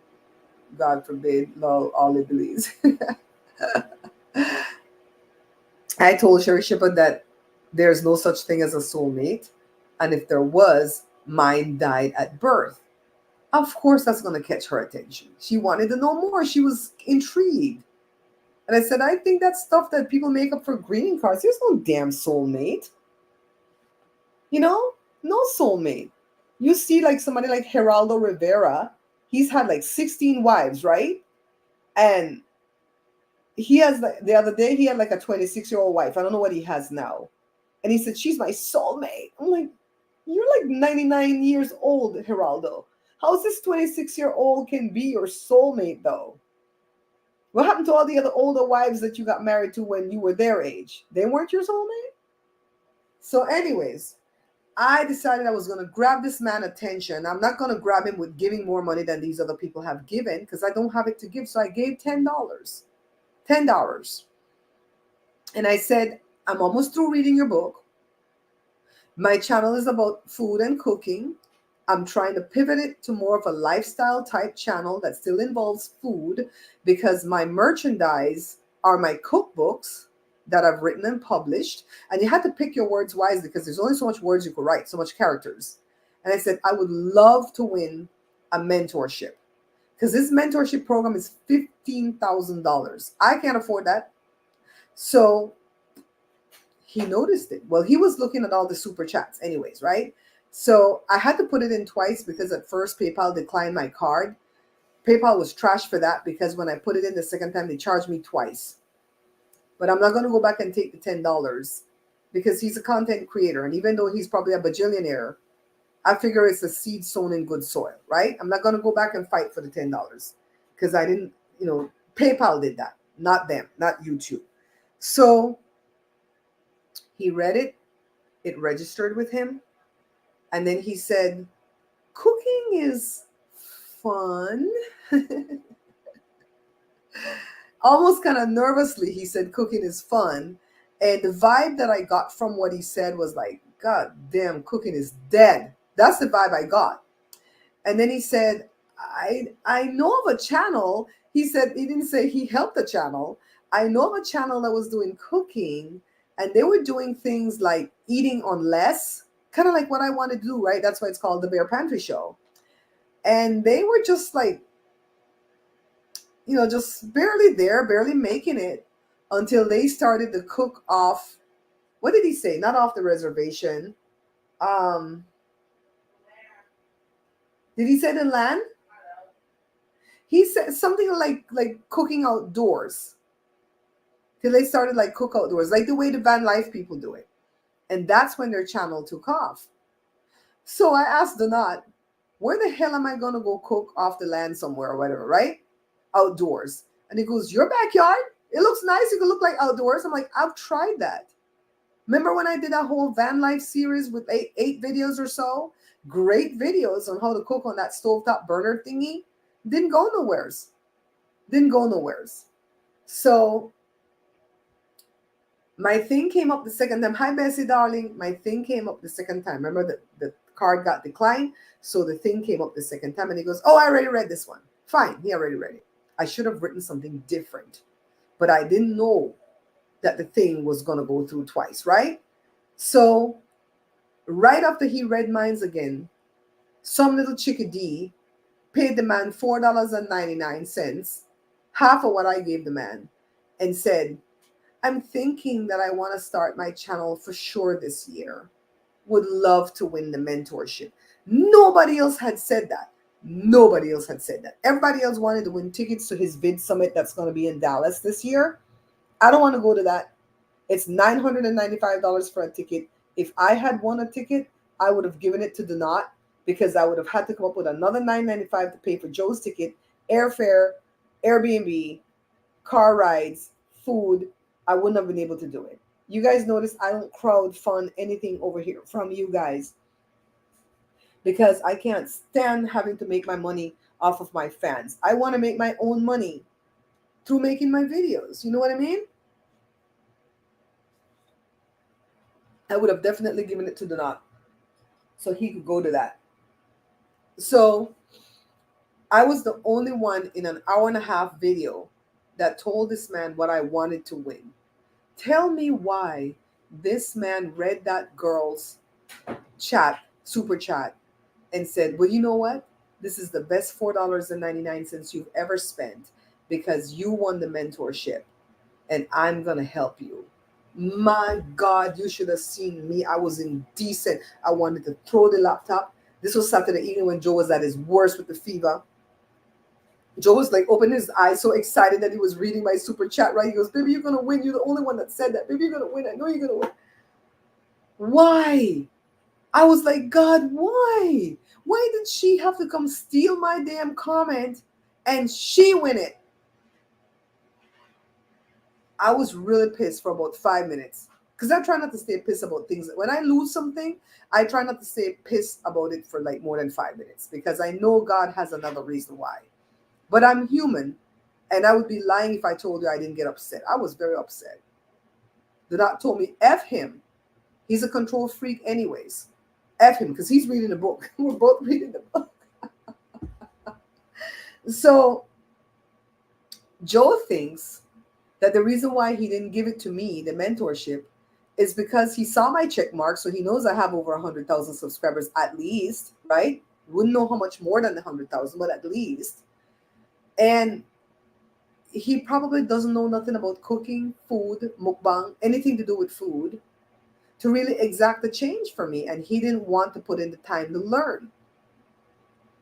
God forbid, lol, all in Belize. I told Sherri Shepherd that there's no such thing as a soulmate, and if there was, mine died at birth. Of course, that's going to catch her attention. She wanted to know more. She was intrigued. And I said, I think that's stuff that people make up for greeting cards. There's no damn soulmate. You know, no soulmate. You see, like somebody like Geraldo Rivera, he's had like 16 wives, right? And he has, like, the other day, he had like a 26-year-old wife. I don't know what he has now. And he said, she's my soulmate. I'm like, you're like 99 years old, Geraldo. How's this 26-year-old can be your soulmate, though? What happened to all the other older wives that you got married to when you were their age? They weren't your soulmate? So, anyways, I decided I was going to grab this man attention. I'm not going to grab him with giving more money than these other people have given, because I don't have it to give. So I gave $10. $10. And I said, I'm almost through reading your book. My channel is about food and cooking. I'm trying to pivot it to more of a lifestyle type channel that still involves food, because my merchandise are my cookbooks that I've written and published. And you have to pick your words wisely, because there's only so much words you could write, so much characters. And I said, I would love to win a mentorship, because this mentorship program is $15,000. I can't afford that. So he noticed it. Well, he was looking at all the super chats anyways, right? So I had to put it in twice, because at first PayPal declined my card. PayPal was trash for that, because when I put it in the second time, they charged me twice. But I'm not going to go back and take the $10, because he's a content creator. And even though he's probably a bajillionaire, I figure it's a seed sown in good soil, right? I'm not going to go back and fight for the $10, because I didn't, PayPal did that, not them, not YouTube. So he read it. It registered with him. And then he said, cooking is fun. Almost kind of nervously, he said, cooking is fun. And the vibe that I got from what he said was like, God damn, cooking is dead. That's the vibe I got. And then he said, I know of a channel. He said, he didn't say he helped the channel. I know of a channel that was doing cooking, and they were doing things like eating on less, kind of like what I want to do, right? That's why it's called the Bear Pantry Show. And they were just like, just barely there, barely making it, until they started to cook off. What did he say? Not off the reservation. Did he say the land? He said something like cooking outdoors. Till they started like cook outdoors, like the way the van life people do it. And that's when their channel took off. So I asked Donat, where the hell am I going to go cook off the land somewhere or whatever, right? Outdoors. And he goes, your backyard? It looks nice. It could look like outdoors. I'm like, I've tried that. Remember when I did that whole van life series with eight videos or so? Great videos on how to cook on that stovetop burner thingy. Didn't go nowheres. Didn't go nowheres. So my thing came up the second time. Hi, Bessie, darling. My thing came up the second time. Remember the card got declined. So the thing came up the second time. And he goes, oh, I already read this one. Fine. He already read it. I should have written something different. But I didn't know that the thing was going to go through twice, right? So right after he read mines again, some little chickadee paid the man $4.99, half of what I gave the man, and said, I'm thinking that I want to start my channel for sure this year. Would love to win the mentorship. Nobody else had said that. Nobody else had said that. Everybody else wanted to win tickets to his vid summit that's going to be in Dallas this year. I don't want to go to that. It's $995 for a ticket. If I had won a ticket, I would have given it to Donat because I would have had to come up with another $995 to pay for Joe's ticket, airfare, Airbnb, car rides, food. I wouldn't have been able to do it. You guys notice I don't crowd fund anything over here from you guys because I can't stand having to make my money off of my fans. I want to make my own money through making my videos. You know what I mean? I would have definitely given it to Donat so he could go to that. So I was the only one in an hour and a half video that told this man what I wanted to win. Tell me why this man read that girl's chat, super chat, and said, well, you know what? This is the best $4.99 you've ever spent because you won the mentorship and I'm going to help you. My God, you should have seen me. I was indecent. I wanted to throw the laptop. This was Saturday evening when Joe was at his worst with the fever. Joe was like opening his eyes, so excited that he was reading my super chat, right? He goes, baby, you're going to win. You're the only one that said that. Baby, you're going to win. I know you're going to win. Why? I was like, God, why? Why did she have to come steal my damn comment and she win it? I was really pissed for about 5 minutes because I try not to stay pissed about things. When I lose something, I try not to stay pissed about it for like more than 5 minutes because I know God has another reason why. But I'm human and I would be lying if I told you I didn't get upset. I was very upset. The doc told me, F him. He's a control freak anyways. F him because he's reading the book. We're both reading the book. So Joe thinks that the reason why he didn't give it to me, the mentorship, is because he saw my check mark. So he knows I have over 100,000 subscribers at least, right? Wouldn't know how much more than the 100,000, but at least. And he probably doesn't know nothing about cooking, food, mukbang, anything to do with food to really exact the change for me. And he didn't want to put in the time to learn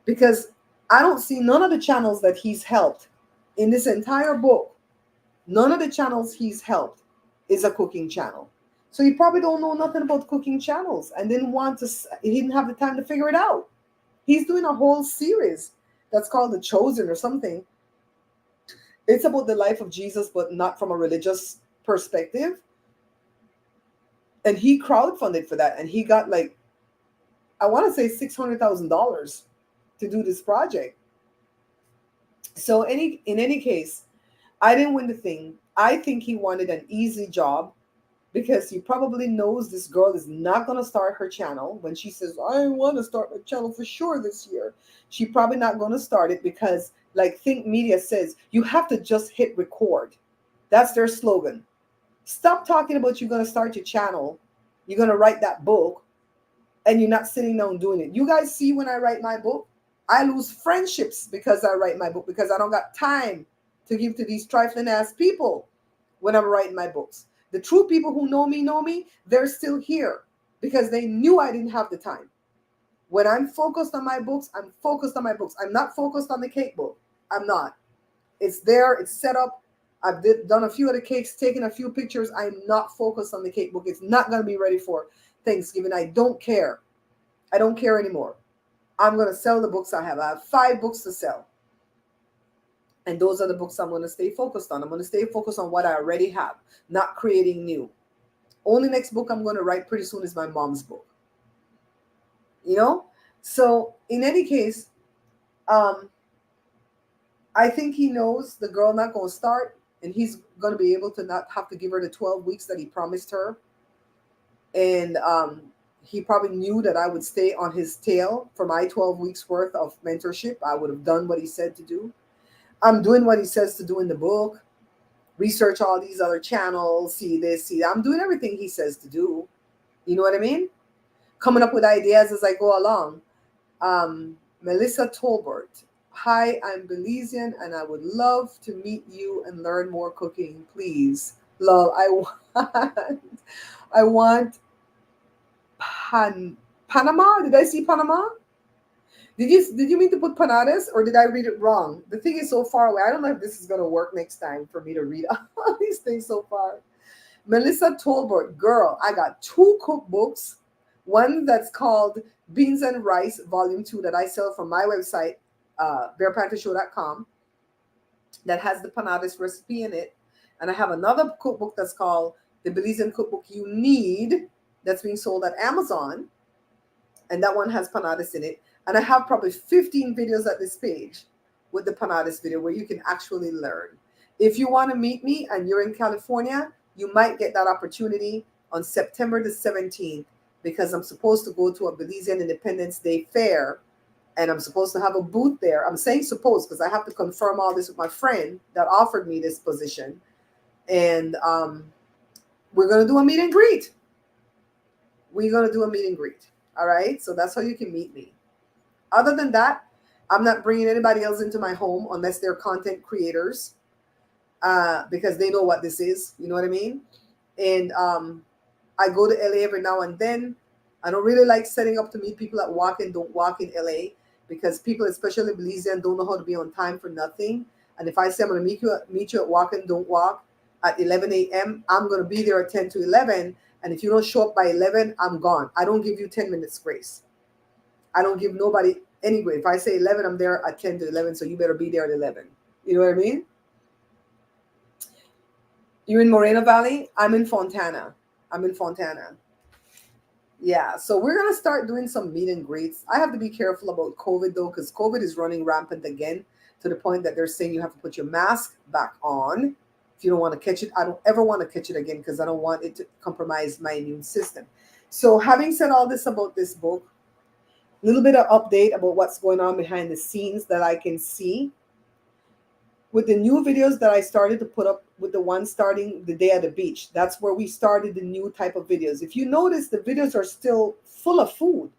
because I don't see none of the channels that he's helped in this entire book. None of the channels he's helped is a cooking channel. So he probably don't know nothing about cooking channels and he didn't have the time to figure it out. He's doing a whole series that's called The Chosen or something. It's about the life of Jesus, but not from a religious perspective. And he crowdfunded for that. And he got like, I want to say $600,000 to do this project. So in any case, I didn't win the thing. I think he wanted an easy job because he probably knows this girl is not going to start her channel. When she says, I want to start my channel for sure this year, she probably not going to start it because, like Think Media says, you have to just hit record. That's their slogan. Stop talking about you're going to start your channel, you're going to write that book, and you're not sitting down doing it. You guys see when I write my book, I lose friendships because I write my book because I don't got time to give to these trifling ass people when I'm writing my books. The true people who know me, they're still here because they knew I didn't have the time. When I'm focused on my books, I'm focused on my books. I'm not focused on the cake book. I'm not. It's there. It's set up. I've done a few of the cakes, taken a few pictures. I'm not focused on the cake book. It's not going to be ready for Thanksgiving. I don't care. I don't care anymore. I'm going to sell the books I have. I have 5 books to sell. And those are the books I'm going to stay focused on. I'm going to stay focused on what I already have, not creating new. Only next book I'm going to write pretty soon is my mom's book. You know? So in any case, I think he knows the girl not gonna start, and he's gonna be able to not have to give her the 12 weeks that he promised her. And he probably knew that I would stay on his tail for my 12 weeks worth of mentorship. I would have done what he said to do. I'm doing what he says to do in the book. Research all these other channels, see this, see that. I'm doing everything he says to do. You know what I mean? Coming up with ideas as I go along. Melissa Tolbert. Hi, I'm Belizean and I would love to meet you and learn more cooking. Please. Love, I want Panama. Did I see Panama? Did you mean to put Panadas or did I read it wrong? The thing is so far away. I don't know if this is gonna work next time for me to read all these things so far. Melissa Tolbert, girl, I got two cookbooks. One that's called Beans and Rice, Volume 2, that I sell from my website, bearpanthershow.com, that has the Panadas recipe in it. And I have another cookbook that's called The Belizean Cookbook You Need, that's being sold at Amazon. And that one has Panadas in it. And I have probably 15 videos at this page with the Panadas video where you can actually learn. If you want to meet me and you're in California, you might get that opportunity on September the 17th because I'm supposed to go to a Belizean Independence Day fair and I'm supposed to have a booth there. I'm saying supposed because I have to confirm all this with my friend that offered me this position. And we're going to do a meet and greet. We're going to do a meet and greet. All right. So that's how you can meet me. Other than that, I'm not bringing anybody else into my home unless they're content creators because they know what this is. You know what I mean? And I go to LA every now and then. I don't really like setting up to meet people that walk and don't walk in LA because people, especially Belizean, don't know how to be on time for nothing. And if I say I'm going to meet you at Walk and Don't Walk at 11 a.m., I'm going to be there at 10 to 11. And if you don't show up by 11, I'm gone. I don't give you 10 minutes grace. I don't give nobody any grace. If I say 11, I'm there at 10 to 11, so you better be there at 11. You know what I mean? You're in Moreno Valley? I'm in Fontana. I'm in Fontana. Yeah, so we're going to start doing some meet and greets. I have to be careful about COVID, though, because COVID is running rampant again to the point that they're saying you have to put your mask back on if you don't want to catch it. I don't ever want to catch it again because I don't want it to compromise my immune system. So having said all this about this book, a little bit of update about what's going on behind the scenes that I can see. With the new videos that I started to put up with the one starting the day at the beach, that's where we started the new type of videos. If you notice, the videos are still full of food,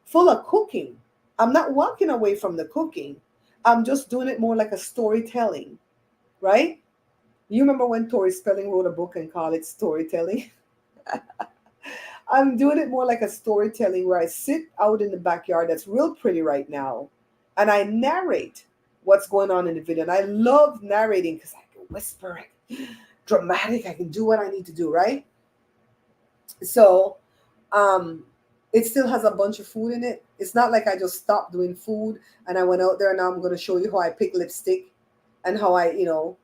full of cooking. I'm not walking away from the cooking. I'm just doing it more like a storytelling, right? You remember when Tori Spelling wrote a book and called it Storytelling? I'm doing it more like a storytelling where I sit out in the backyard that's real pretty right now and I narrate what's going on in the video. And I love narrating because I can whisper, dramatic, I can do what I need to do, right? So it still has a bunch of food in it. It's not like I just stopped doing food and I went out there and now I'm going to show you how I pick lipstick and how I go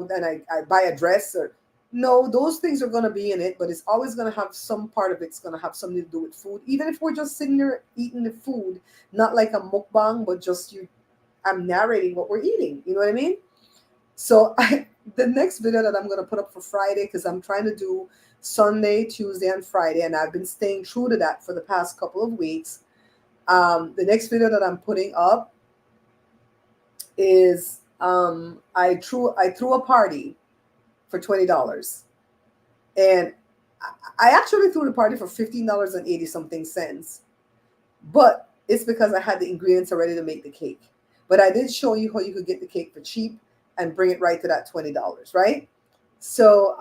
and I buy a dress or no, those things are going to be in it, but it's always going to have some part of it's going to have something to do with food. Even if we're just sitting there eating the food, not like a mukbang, but just I'm narrating what we're eating. You know what I mean? So the next video that I'm going to put up for Friday, because I'm trying to do Sunday, Tuesday, and Friday, and I've been staying true to that for the past couple of weeks. The next video that I'm putting up is I threw a party for $20. And I actually threw the party for $15.80 something cents. But it's because I had the ingredients already to make the cake. But I did show you how you could get the cake for cheap and bring it right to that $20, right? So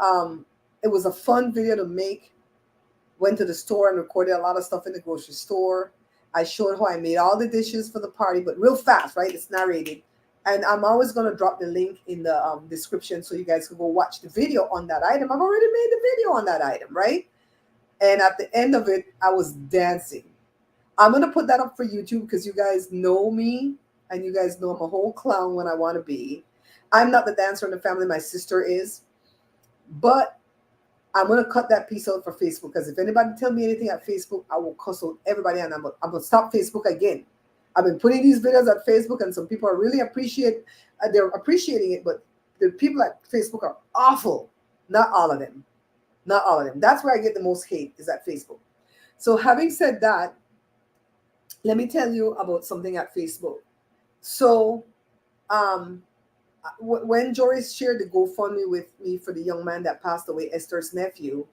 it was a fun video to make. Went to the store and recorded a lot of stuff in the grocery store. I showed how I made all the dishes for the party, but real fast, right? It's narrated. And I'm always going to drop the link in the description so you guys can go watch the video on that item. I've already made the video on that item, right? And at the end of it, I was dancing. I'm going to put that up for YouTube because you guys know me and you guys know I'm a whole clown when I want to be. I'm not the dancer in the family. My sister is. But I'm going to cut that piece out for Facebook because if anybody tell me anything at Facebook, I will cuss out everybody and I'm going to stop Facebook again. I've been putting these videos at Facebook, and some people are really they're appreciating it, but the people at Facebook are awful. Not all of them. Not all of them. That's where I get the most hate, is at Facebook. So having said that, let me tell you about something at Facebook. So um, when Joris shared the GoFundMe with me for the young man that passed away, Esther's nephew,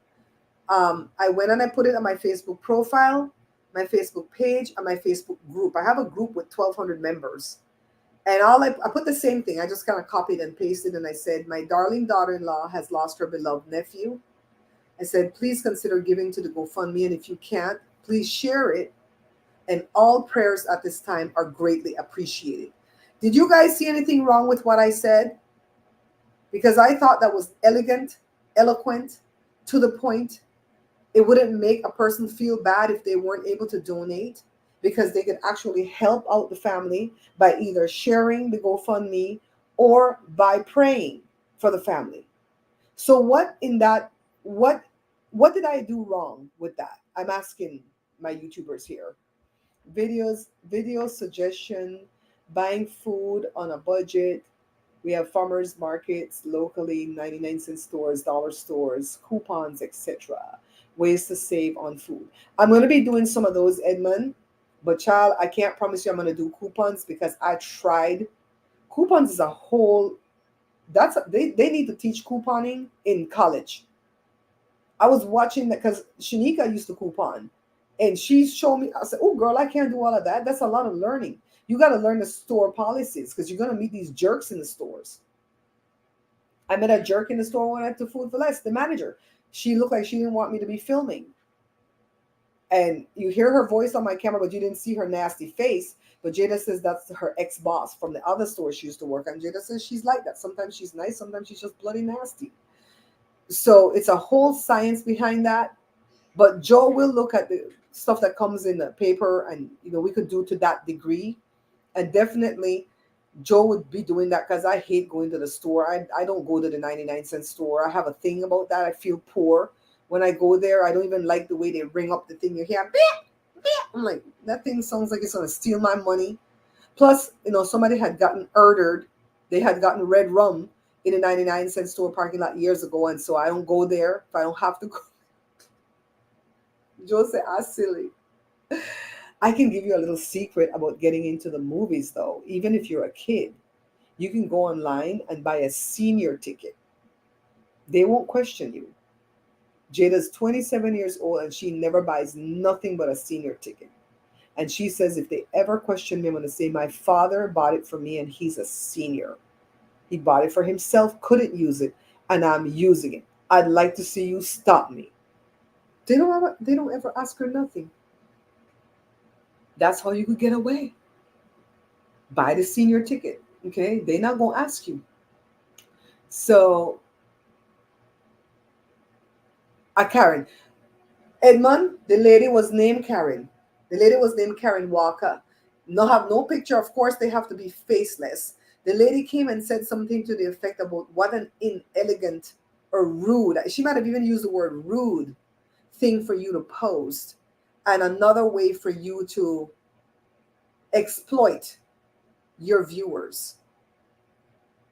I went and I put it on my Facebook profile, my Facebook page, and my Facebook group. I have a group with 1,200 members. And I put the same thing. I just kind of copied and pasted, and I said, my darling daughter-in-law has lost her beloved nephew. I said, please consider giving to the GoFundMe, and if you can't, please share it. And all prayers at this time are greatly appreciated. Did you guys see anything wrong with what I said? Because I thought that was elegant, eloquent, to the point. It wouldn't make a person feel bad if they weren't able to donate, because they could actually help out the family by either sharing the GoFundMe or by praying for the family. So what did I do wrong with that? I'm asking my YouTubers here. Video suggestion, buying food on a budget. We have farmers markets locally, 99-cent stores, dollar stores, coupons, etc. Ways to save on food. I'm going to be doing some of those, Edmund. But child, I can't promise you I'm going to do coupons, because I tried. Coupons is a whole, they need to teach couponing in college. I was watching that because Shanika used to coupon, and she showed me. I said, oh girl, I can't do all of that. That's a lot of learning. You got to learn the store policies, because you're going to meet these jerks in the stores. I met a jerk in the store when I went to Food for Less, the manager. She looked like she didn't want me to be filming. And you hear her voice on my camera, but you didn't see her nasty face. But Jada says that's her ex-boss from the other store she used to work at. And Jada says she's like that. Sometimes she's nice, sometimes she's just bloody nasty. So it's a whole science behind that. But Joe will look at the stuff that comes in the paper, and we could do to that degree. And definitely Joe would be doing that, because I hate going to the store. I don't go to the 99-cent store. I have a thing about that. I feel poor when I go there. I don't even like the way they ring up the thing. You hear, beep, beep. I'm like, that thing sounds like it's going to steal my money. Plus, somebody had gotten murdered. They had gotten red rum in a 99-cent store parking lot years ago. And so I don't go there if I don't have to go. Joe said, "Ah, silly." I can give you a little secret about getting into the movies, though. Even if you're a kid, you can go online and buy a senior ticket. They won't question you. Jada's 27 years old, and she never buys nothing but a senior ticket. And she says, if they ever question me, I'm going to say, my father bought it for me, and he's a senior. He bought it for himself, couldn't use it, and I'm using it. I'd like to see you stop me. They don't ever ask her nothing. That's how you could get away. Buy the senior ticket. Okay? They're not going to ask you. So, Karen. Edmund, the lady was named Karen. The lady was named Karen Walker. Have no picture. Of course, they have to be faceless. The lady came and said something to the effect about what an inelegant or rude, she might have even used the word rude, thing for you to post, and another way for you to exploit your viewers.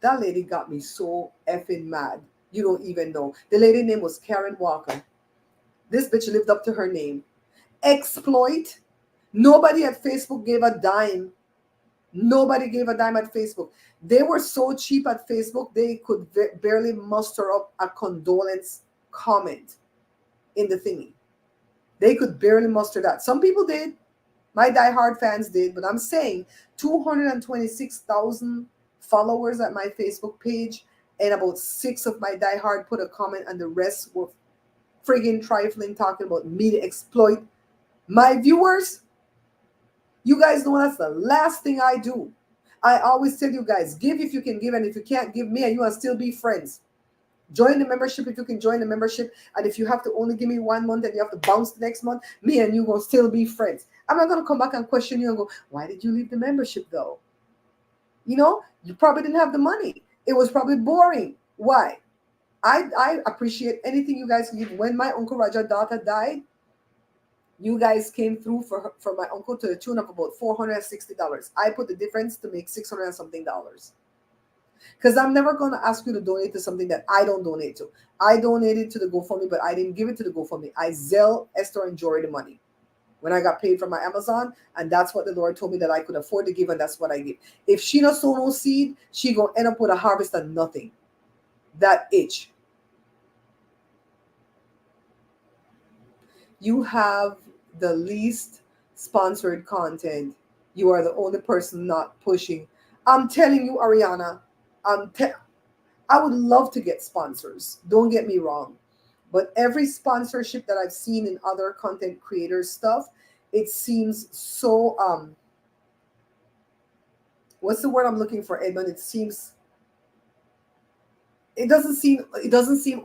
That lady got me so effing mad. You don't even know. The lady name was Karen Walker. This bitch lived up to her name. Exploit. Nobody at Facebook gave a dime. Nobody gave a dime at Facebook. They were so cheap at Facebook, they could barely muster up a condolence comment in the thingy. They could barely muster that. Some people did. My diehard fans did. But I'm saying 226,000 followers at my Facebook page, and about 6 of my diehard put a comment, and the rest were friggin' trifling, talking about me to exploit my viewers. You guys know that's the last thing I do. I always tell you guys, give if you can give, and if you can't give me and you will still be friends. Join the membership if you can join the membership, and if you have to only give me 1 month and you have to bounce the next month, me and you will still be friends. I'm not going to come back and question you and go, why did you leave the membership though? You probably didn't have the money. It was probably boring. Why? I appreciate anything you guys give. When my Uncle Raja's daughter died, You guys came through for my uncle to the tune of about $460. I put the difference to make 600 and something dollars. Because I'm never going to ask you to donate to something that I don't donate to. I donated to the GoFundMe, but I didn't give it to the GoFundMe. I Zelle Esther and Jory the money when I got paid from my Amazon, and that's what the Lord told me that I could afford to give, and that's what I give. If she not sow no seed, she gonna end up with a harvest of nothing. That itch. You have the least sponsored content. You are the only person not pushing. I'm telling you, Ariana, I would love to get sponsors. Don't get me wrong. But every sponsorship that I've seen in other content creators stuff, it seems so what's the word I'm looking for, Edmund? It doesn't seem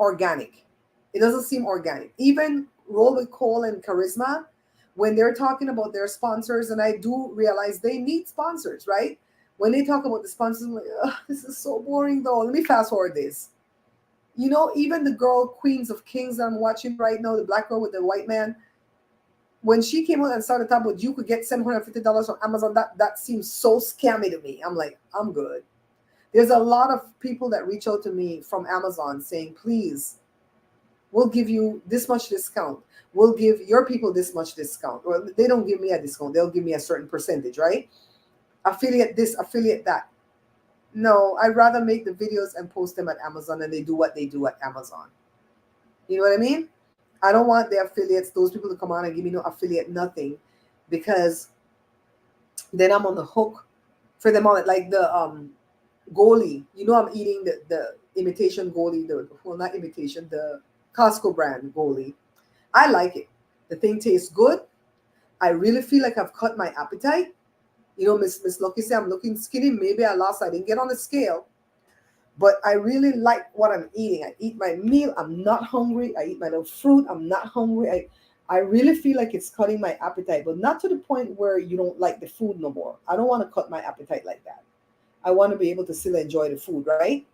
organic. It doesn't seem organic. Even Roll with Cole and Charisma, when they're talking about their sponsors, and I do realize they need sponsors, right? When they talk about the sponsors, I'm like, ugh, this is so boring though. Let me fast forward this. You know, even the girl Queens of Kings that I'm watching right now, the black girl with the white man, when she came out and started talking about you could get $750 on Amazon, that seems so scammy to me. I'm like, I'm good. There's a lot of people that reach out to me from Amazon saying, please, we'll give you this much discount. We'll give your people this much discount. Or they don't give me a discount. They'll give me a certain percentage, right? Affiliate this, affiliate that. No, I'd rather make the videos and post them at Amazon and they do what they do at Amazon. You know what I mean? I don't want the affiliates, those people to come on and give me no affiliate nothing, because then I'm on the hook for them all. Like the goalie. You know, I'm eating the imitation goalie, not imitation, the Costco brand goalie. I like it. The thing tastes good. I really feel like I've cut my appetite. You know, Miss Lucky say I'm looking skinny. Maybe I didn't get on the scale, but I really like what I'm eating. I eat my meal. I'm not hungry. I eat my little fruit. I'm not hungry. I really feel like it's cutting my appetite, but not to the point where you don't like the food no more. I don't want to cut my appetite like that. I want to be able to still enjoy the food, right?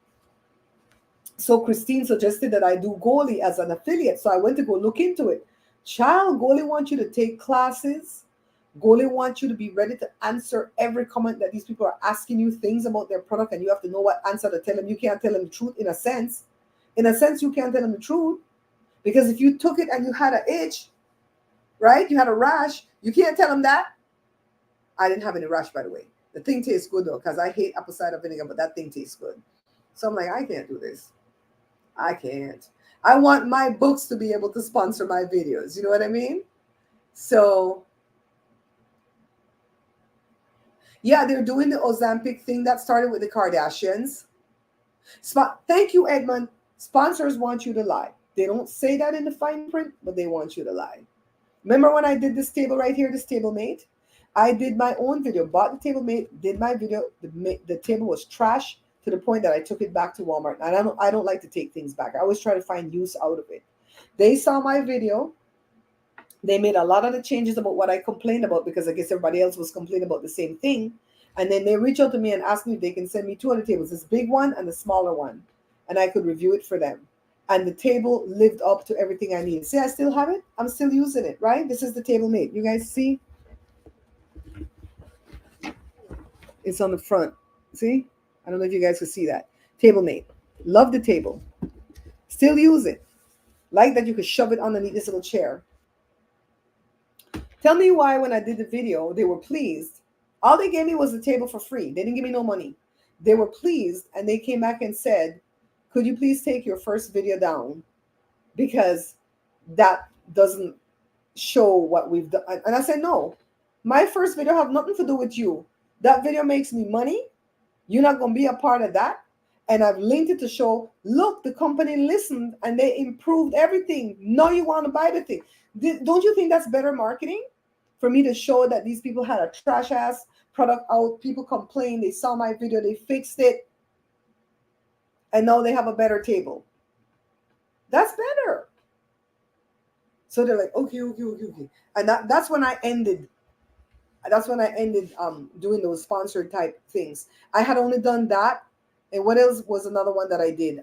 So Christine suggested that I do Goalie as an affiliate. So I went to go look into it. Child, Goalie wants you to take classes. Goalie wants you to be ready to answer every comment that these people are asking you things about their product, and you have to know what answer to tell them. You can't tell them the truth in a sense. In a sense, you can't tell them the truth, because if you took it and you had an itch, right? You had a rash, you can't tell them that. I didn't have any rash, by the way. The thing tastes good though, because I hate apple cider vinegar, but that thing tastes good. So I'm like, I can't do this. I can't. I want my books to be able to sponsor my videos. You know what I mean? So yeah, they're doing the Ozempic thing that started with the Kardashians. Thank you, Edmund. Sponsors want you to lie. They don't say that in the fine print, but they want you to lie. Remember when I did this table right here, this table mate? I did my own video, bought the table mate, did my video. The table was trash to the point that I took it back to Walmart. And I don't like to take things back. I always try to find use out of it. They saw my video. They made a lot of the changes about what I complained about, because I guess everybody else was complaining about the same thing. And then they reached out to me and asked me if they can send me two other tables, this big one and the smaller one, and I could review it for them. And the table lived up to everything I needed. See, I still have it. I'm still using it, right? This is the table mate. You guys see? It's on the front. See? I don't know if you guys can see that. Table mate. Love the table. Still use it. Like that you could shove it underneath this little chair. Tell me why when I did the video, they were pleased. All they gave me was the table for free. They didn't give me no money. They were pleased, and they came back and said, could you please take your first video down? Because that doesn't show what we've done. And I said, no, my first video have nothing to do with you. That video makes me money. You're not going to be a part of that. And I've linked it to show, look, the company listened and they improved everything. Now you want to buy the thing. Don't you think that's better marketing? For me to show that these people had a trash ass product out. People complained. They saw my video. They fixed it. And now they have a better table. That's better. So they're like, okay. And that's when I ended. That's when I ended doing those sponsored type things. I had only done that. And what else was another one that I did?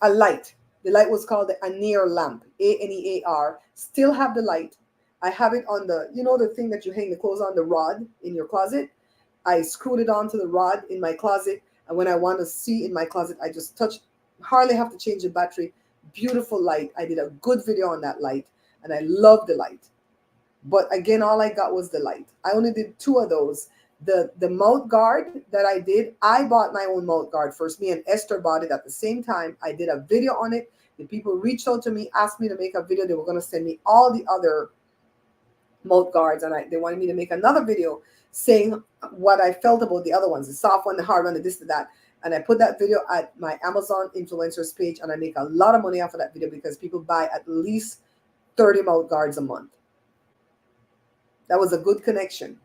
A light. The light was called the Anear lamp, Anear. Still have the light. I have it on the, you know, the thing that you hang the clothes on, the rod in your closet. I screwed it onto the rod in my closet. And when I want to see in my closet, I just touch, hardly have to change the battery. Beautiful light. I did a good video on that light and I love the light. But again, all I got was the light. I only did two of those. The mouth guard that I did, I bought my own mouth guard first. Me and Esther bought it at the same time. I did a video on it. The people reached out to me, asked me to make a video. They were going to send me all the other mouth guards, and they wanted me to make another video saying what I felt about the other ones, the soft one, the hard one, the this, the that. And I put that video at my Amazon influencers page, and I make a lot of money off of that video because people buy at least 30 mouth guards a month. That was a good connection,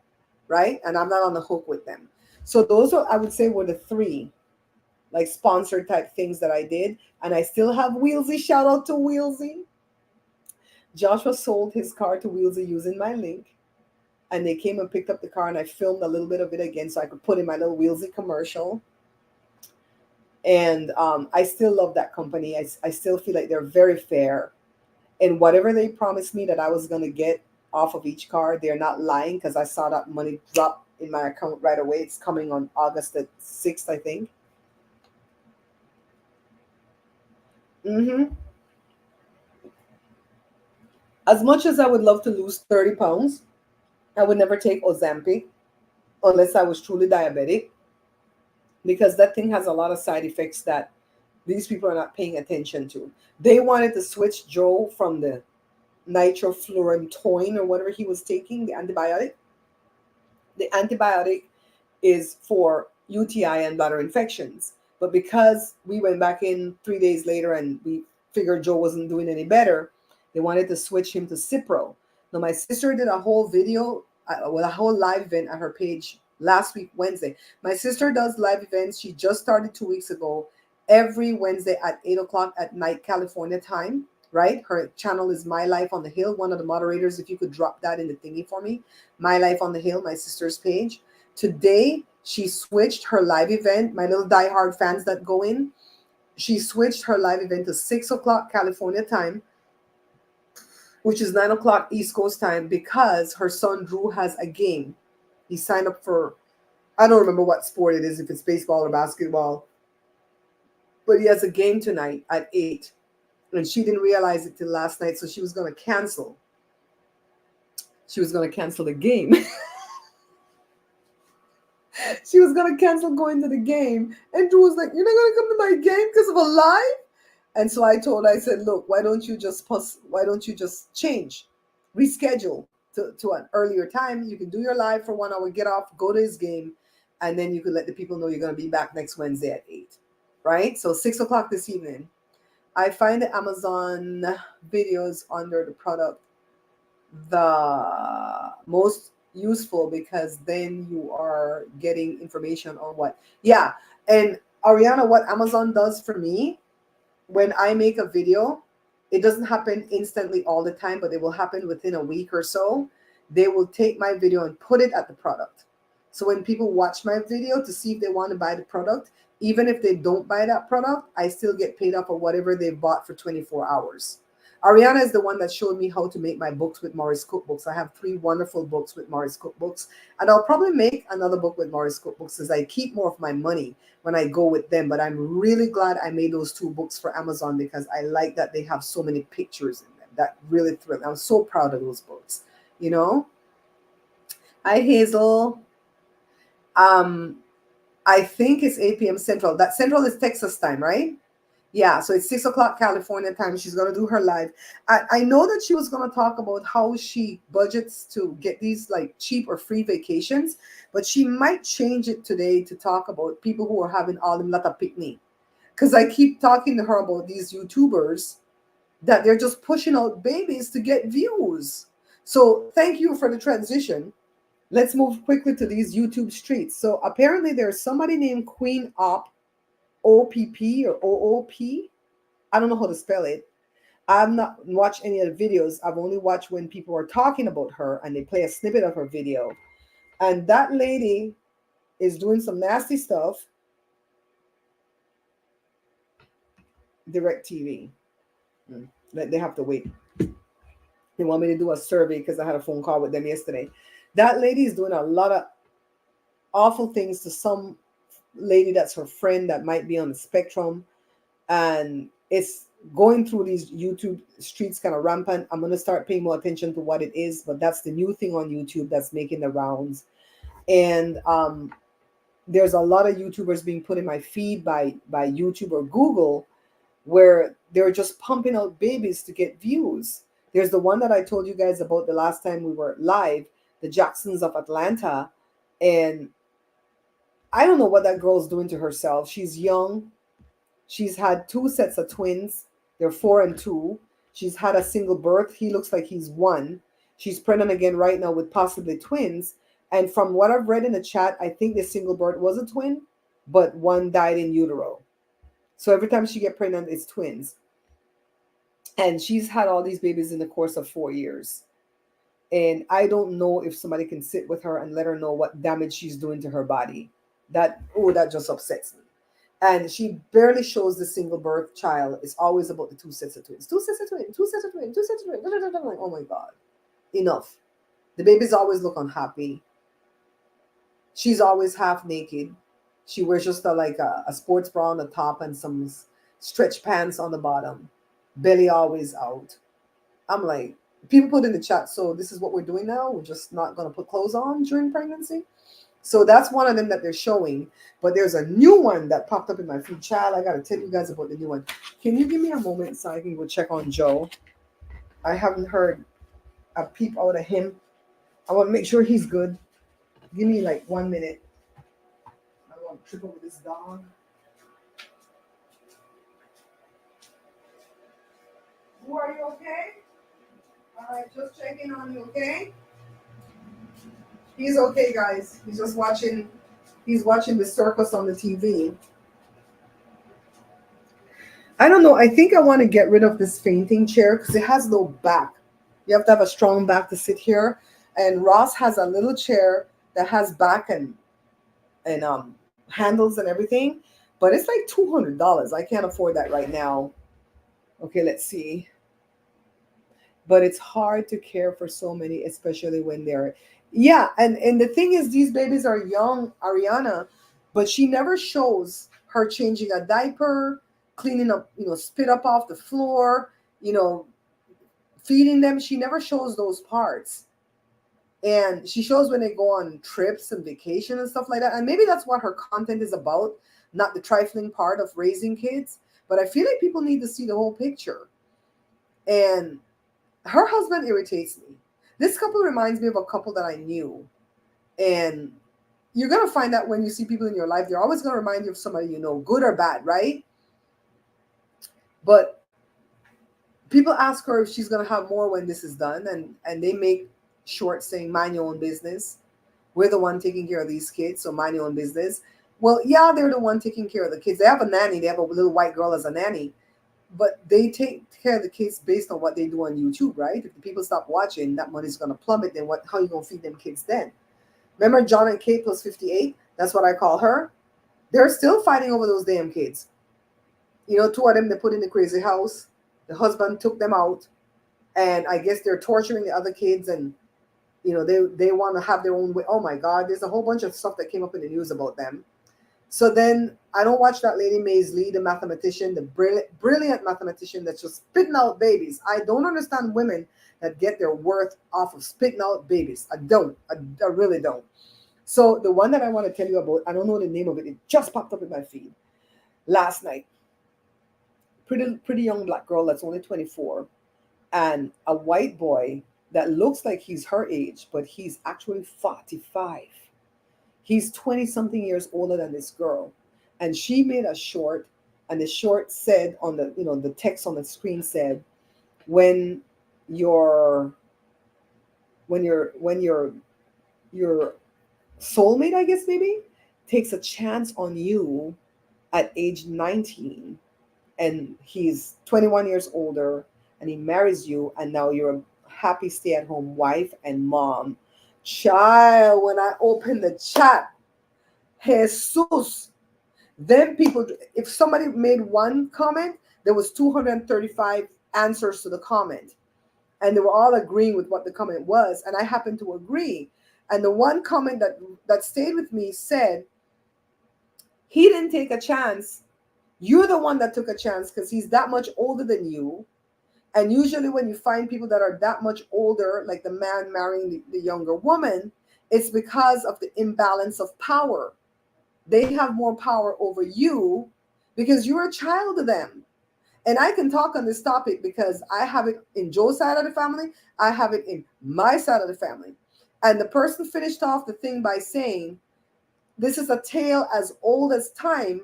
right? And I'm not on the hook with them. So those are, I would say, were the three like sponsored type things that I did. And I still have Wheelsy. Shout out to Wheelsy. Joshua sold his car to Wheelsy using my link. And they came and picked up the car, and I filmed a little bit of it again so I could put in my little Wheelsy commercial. And I still love that company. I still feel like they're very fair. And whatever they promised me that I was going to get off of each car, they're not lying, because I saw that money drop in my account right away. It's coming on August the 6th, I think. As much as I would love to lose 30 pounds, I would never take Ozempic unless I was truly diabetic, because that thing has a lot of side effects that these people are not paying attention to. They wanted to switch Joe from the nitroflurantoin or whatever he was taking, the antibiotic. The antibiotic is for UTI and bladder infections. But because we went back in 3 days later and we figured Joe wasn't doing any better, they wanted to switch him to Cipro. Now, my sister did a whole video, with a whole live event at her page last week, Wednesday. My sister does live events. She just started 2 weeks ago, every Wednesday at 8 o'clock at night, California time, right? Her channel is My Life on the Hill. One of the moderators, if you could drop that in the thingy for me. My Life on the Hill, my sister's page. Today, she switched her live event. My little diehard fans that go in, she switched her live event to 6 o'clock California time, which is 9 o'clock East Coast time, because her son Drew has a game. He signed up for, I don't remember what sport it is, if it's baseball or basketball, but he has a game tonight at 8. And she didn't realize it till last night, so she was going to cancel. She was going to cancel the game. She was going to cancel going to the game. And Drew was like, "You're not going to come to my game because of a live?" And so I told her, I said, "Look, why don't you just change, reschedule to an earlier time? You can do your live for 1 hour, get off, go to his game, and then you can let the people know you're going to be back next Wednesday at 8, right? So 6 o'clock this evening. I find the Amazon videos under the product the most useful, because then you are getting information on what, yeah. And Ariana, what Amazon does for me, when I make a video, it doesn't happen instantly all the time, but it will happen within a week or so. They will take my video and put it at the product. So when people watch my video to see if they want to buy the product, even if they don't buy that product, I still get paid off of whatever they bought for 24 hours. Ariana is the one that showed me how to make my books with Morris Cookbooks. I have 3 wonderful books with Morris Cookbooks, and I'll probably make another book with Morris Cookbooks, as I keep more of my money when I go with them. But I'm really glad I made those 2 books for Amazon, because I like that they have so many pictures in them. That really thrilled me. I'm so proud of those books, you know. Hi, Hazel. I think it's 8 p.m. Central. That Central is Texas time, right? Yeah, so it's 6 o'clock California time. She's going to do her live. I know that she was going to talk about how she budgets to get these like cheap or free vacations, but she might change it today to talk about people who are having all them lot of picnic. Because I keep talking to her about these YouTubers that they're just pushing out babies to get views. So thank you for the transition. Let's move quickly to these YouTube streets. So apparently there's somebody named Queen Op, OPP or OOP. I don't know how to spell it. I've not watched any of the videos. I've only watched when people are talking about her and they play a snippet of her video. And that lady is doing some nasty stuff. DirecTV. They have to wait. They want me to do a survey because I had a phone call with them yesterday. That lady is doing a lot of awful things to some lady that's her friend that might be on the spectrum, and it's going through these YouTube streets kind of rampant. I'm gonna start paying more attention to what it is, but that's the new thing on YouTube that's making the rounds. And there's a lot of YouTubers being put in my feed by YouTube or Google, where they're just pumping out babies to get views. There's the one that I told you guys about the last time we were live, the Jacksons of Atlanta. And I don't know what that girl's doing to herself. She's young. She's had two sets of twins. They're 4 and 2. She's had a single birth. He looks like he's 1. She's pregnant again right now with possibly twins. And from what I've read in the chat, I think the single birth was a twin, but one died in utero. So every time she get pregnant, it's twins. And she's had all these babies in the course of 4 years. And I don't know if somebody can sit with her and let her know what damage she's doing to her body. That just upsets me. And she barely shows the single birth child. It's always about the 2 sets of twins. 2 sets of twins, 2 sets of twins, 2 sets of twins. I'm like, oh my God. Enough. The babies always look unhappy. She's always half naked. She wears just a sports bra on the top and some stretch pants on the bottom. Belly always out. I'm like, people put in the chat, so this is what we're doing now? We're just not going to put clothes on during pregnancy? So that's one of them that they're showing. But there's a new one that popped up in my feed. Child, I got to tell you guys about the new one. Can you give me a moment so I can go check on Joe? I haven't heard a peep out of him. I want to make sure he's good. Give me like 1 minute. I don't want to trip over this dog. Who are you okay? All right, just checking on you, okay? He's okay, guys. He's just watching. He's watching the circus on the TV. I don't know. I think I want to get rid of this fainting chair because it has no back. You have to have a strong back to sit here. And Ross has a little chair that has back and handles and everything, but it's like $200. I can't afford that right now. Okay, let's see. But it's hard to care for so many, especially when they're and the thing is, these babies are young, Ariana, but she never shows her changing a diaper, cleaning up, spit up off the floor, feeding them. She never shows those parts. And she shows when they go on trips and vacation and stuff like that. And maybe that's what her content is about, not the trifling part of raising kids. But I feel like people need to see the whole picture. And her husband irritates me. This couple reminds me of a couple that I knew. And you're going to find out when you see people in your life, they're always going to remind you of somebody you know, good or bad, right? But people ask her if she's going to have more when this is done. And they make shorts saying, mind your own business. We're the one taking care of these kids, so mind your own business. Well, yeah, they're the one taking care of the kids. They have a nanny. They have a little white girl as a nanny. But they take care of the kids based on what they do on YouTube, right? If the people stop watching, that money's going to plummet. Then how are you going to feed them kids then? Remember John and Kate plus 58? That's what I call her. They're still fighting over those damn kids. 2 of them they put in the crazy house. The husband took them out. And I guess they're torturing the other kids. And, they want to have their own way. Oh, my God. There's a whole bunch of stuff that came up in the news about them. So then I don't watch that lady Mays Lee, the mathematician, the brilliant mathematician that's just spitting out babies. I don't understand women that get their worth off of spitting out babies. I don't. I really don't. So the one that I want to tell you about, I don't know the name of it. It just popped up in my feed last night. Pretty young black girl that's only 24, and a white boy that looks like he's her age, but he's actually 45. He's 20-something years older than this girl. And she made a short, and the short said on the, the text on the screen said, when your soulmate, I guess maybe, takes a chance on you at age 19, and he's 21 years older, and he marries you, and now you're a happy stay-at-home wife and mom. Child, when I open the chat, Jesus, then people, if somebody made one comment, there was 235 answers to the comment, and they were all agreeing with what the comment was, and I happened to agree. And the one comment that stayed with me said, he didn't take a chance. You're the one that took a chance because he's that much older than you. And usually, when you find people that are that much older, like the man marrying the younger woman, it's because of the imbalance of power. They have more power over you because you're a child of them. And I can talk on this topic because I have it in Joe's side of the family, I have it in my side of the family. And the person finished off the thing by saying, this is a tale as old as time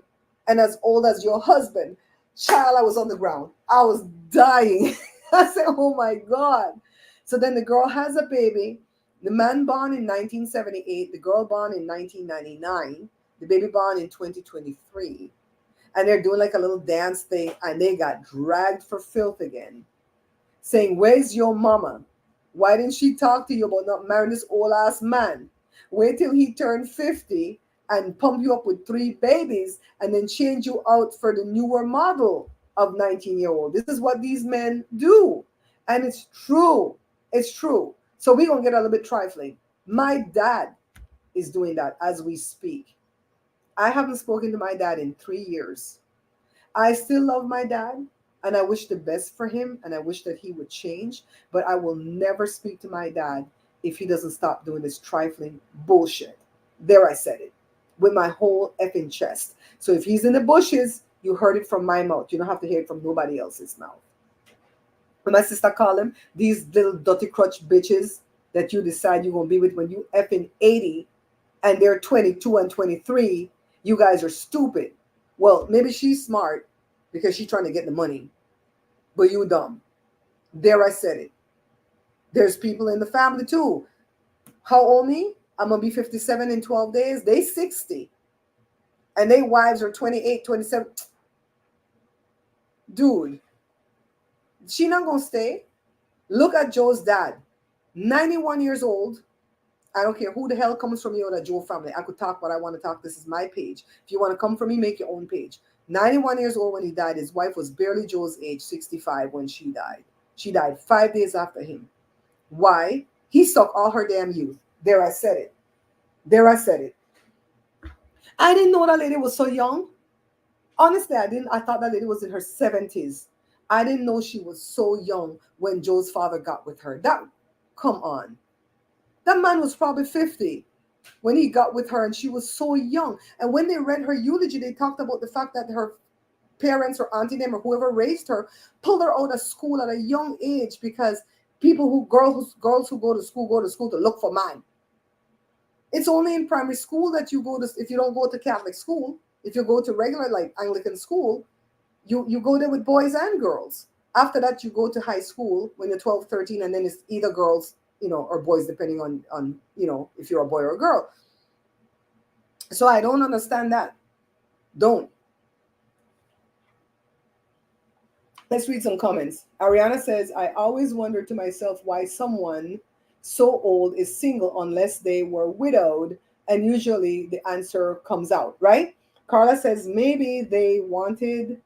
and as old as your husband. Child, I was on the ground. I was dying. I said, oh my God. So then the girl has a baby. The man born in 1978, the girl born in 1999, the baby born in 2023. And they're doing like a little dance thing, and they got dragged for filth again, saying, where's your mama? Why didn't she talk to you about not marrying this old ass man? Wait till he turned 50 and pump you up with 3 babies and then change you out for the newer model of 19-year-old. This is what these men do. And it's true. It's true. So we're going to get a little bit trifling. My dad is doing that as we speak. I haven't spoken to my dad in 3 years. I still love my dad and I wish the best for him and I wish that he would change, but I will never speak to my dad if he doesn't stop doing this trifling bullshit. There, I said it with my whole effing chest. So if he's in the bushes, you heard it from my mouth. You don't have to hear it from nobody else's mouth. When my sister called him, these little dirty crutch bitches that you decide you're going to be with when you effing 80 and they're 22 and 23, you guys are stupid. Well, maybe she's smart because she's trying to get the money, but you dumb. There, I said it. There's people in the family too. How old me? I'm going to be 57 in 12 days. They 60. And their wives are 28, 27. Dude, she not going to stay. Look at Joe's dad. 91 years old. I don't care who the hell comes from you or the Joe family. I could talk what I want to talk. This is my page. If you want to come from me, make your own page. 91 years old when he died. His wife was barely Joe's age, 65 when she died. She died 5 days after him. Why? He sucked all her damn youth. There, I said it. There, I said it. I didn't know that lady was so young. Honestly, I didn't. I thought that lady was in her 70s. I didn't know she was so young when Joe's father got with her. Come on. That man was probably 50 when he got with her, and she was so young. And when they read her eulogy, they talked about the fact that her parents or auntie them or whoever raised her pulled her out of school at a young age because girls who go to school to look for man. It's only in primary school that you go to, if you don't go to Catholic school, if you go to regular like Anglican school, you go there with boys and girls. After that, you go to high school when you're 12, 13, and then it's either girls, or boys, depending on if you're a boy or a girl. So I don't understand that. Don't. Let's read some comments. Ariana says, I always wonder to myself why someone so old is single unless they were widowed, and usually the answer comes out, right? Carla says, maybe they wanted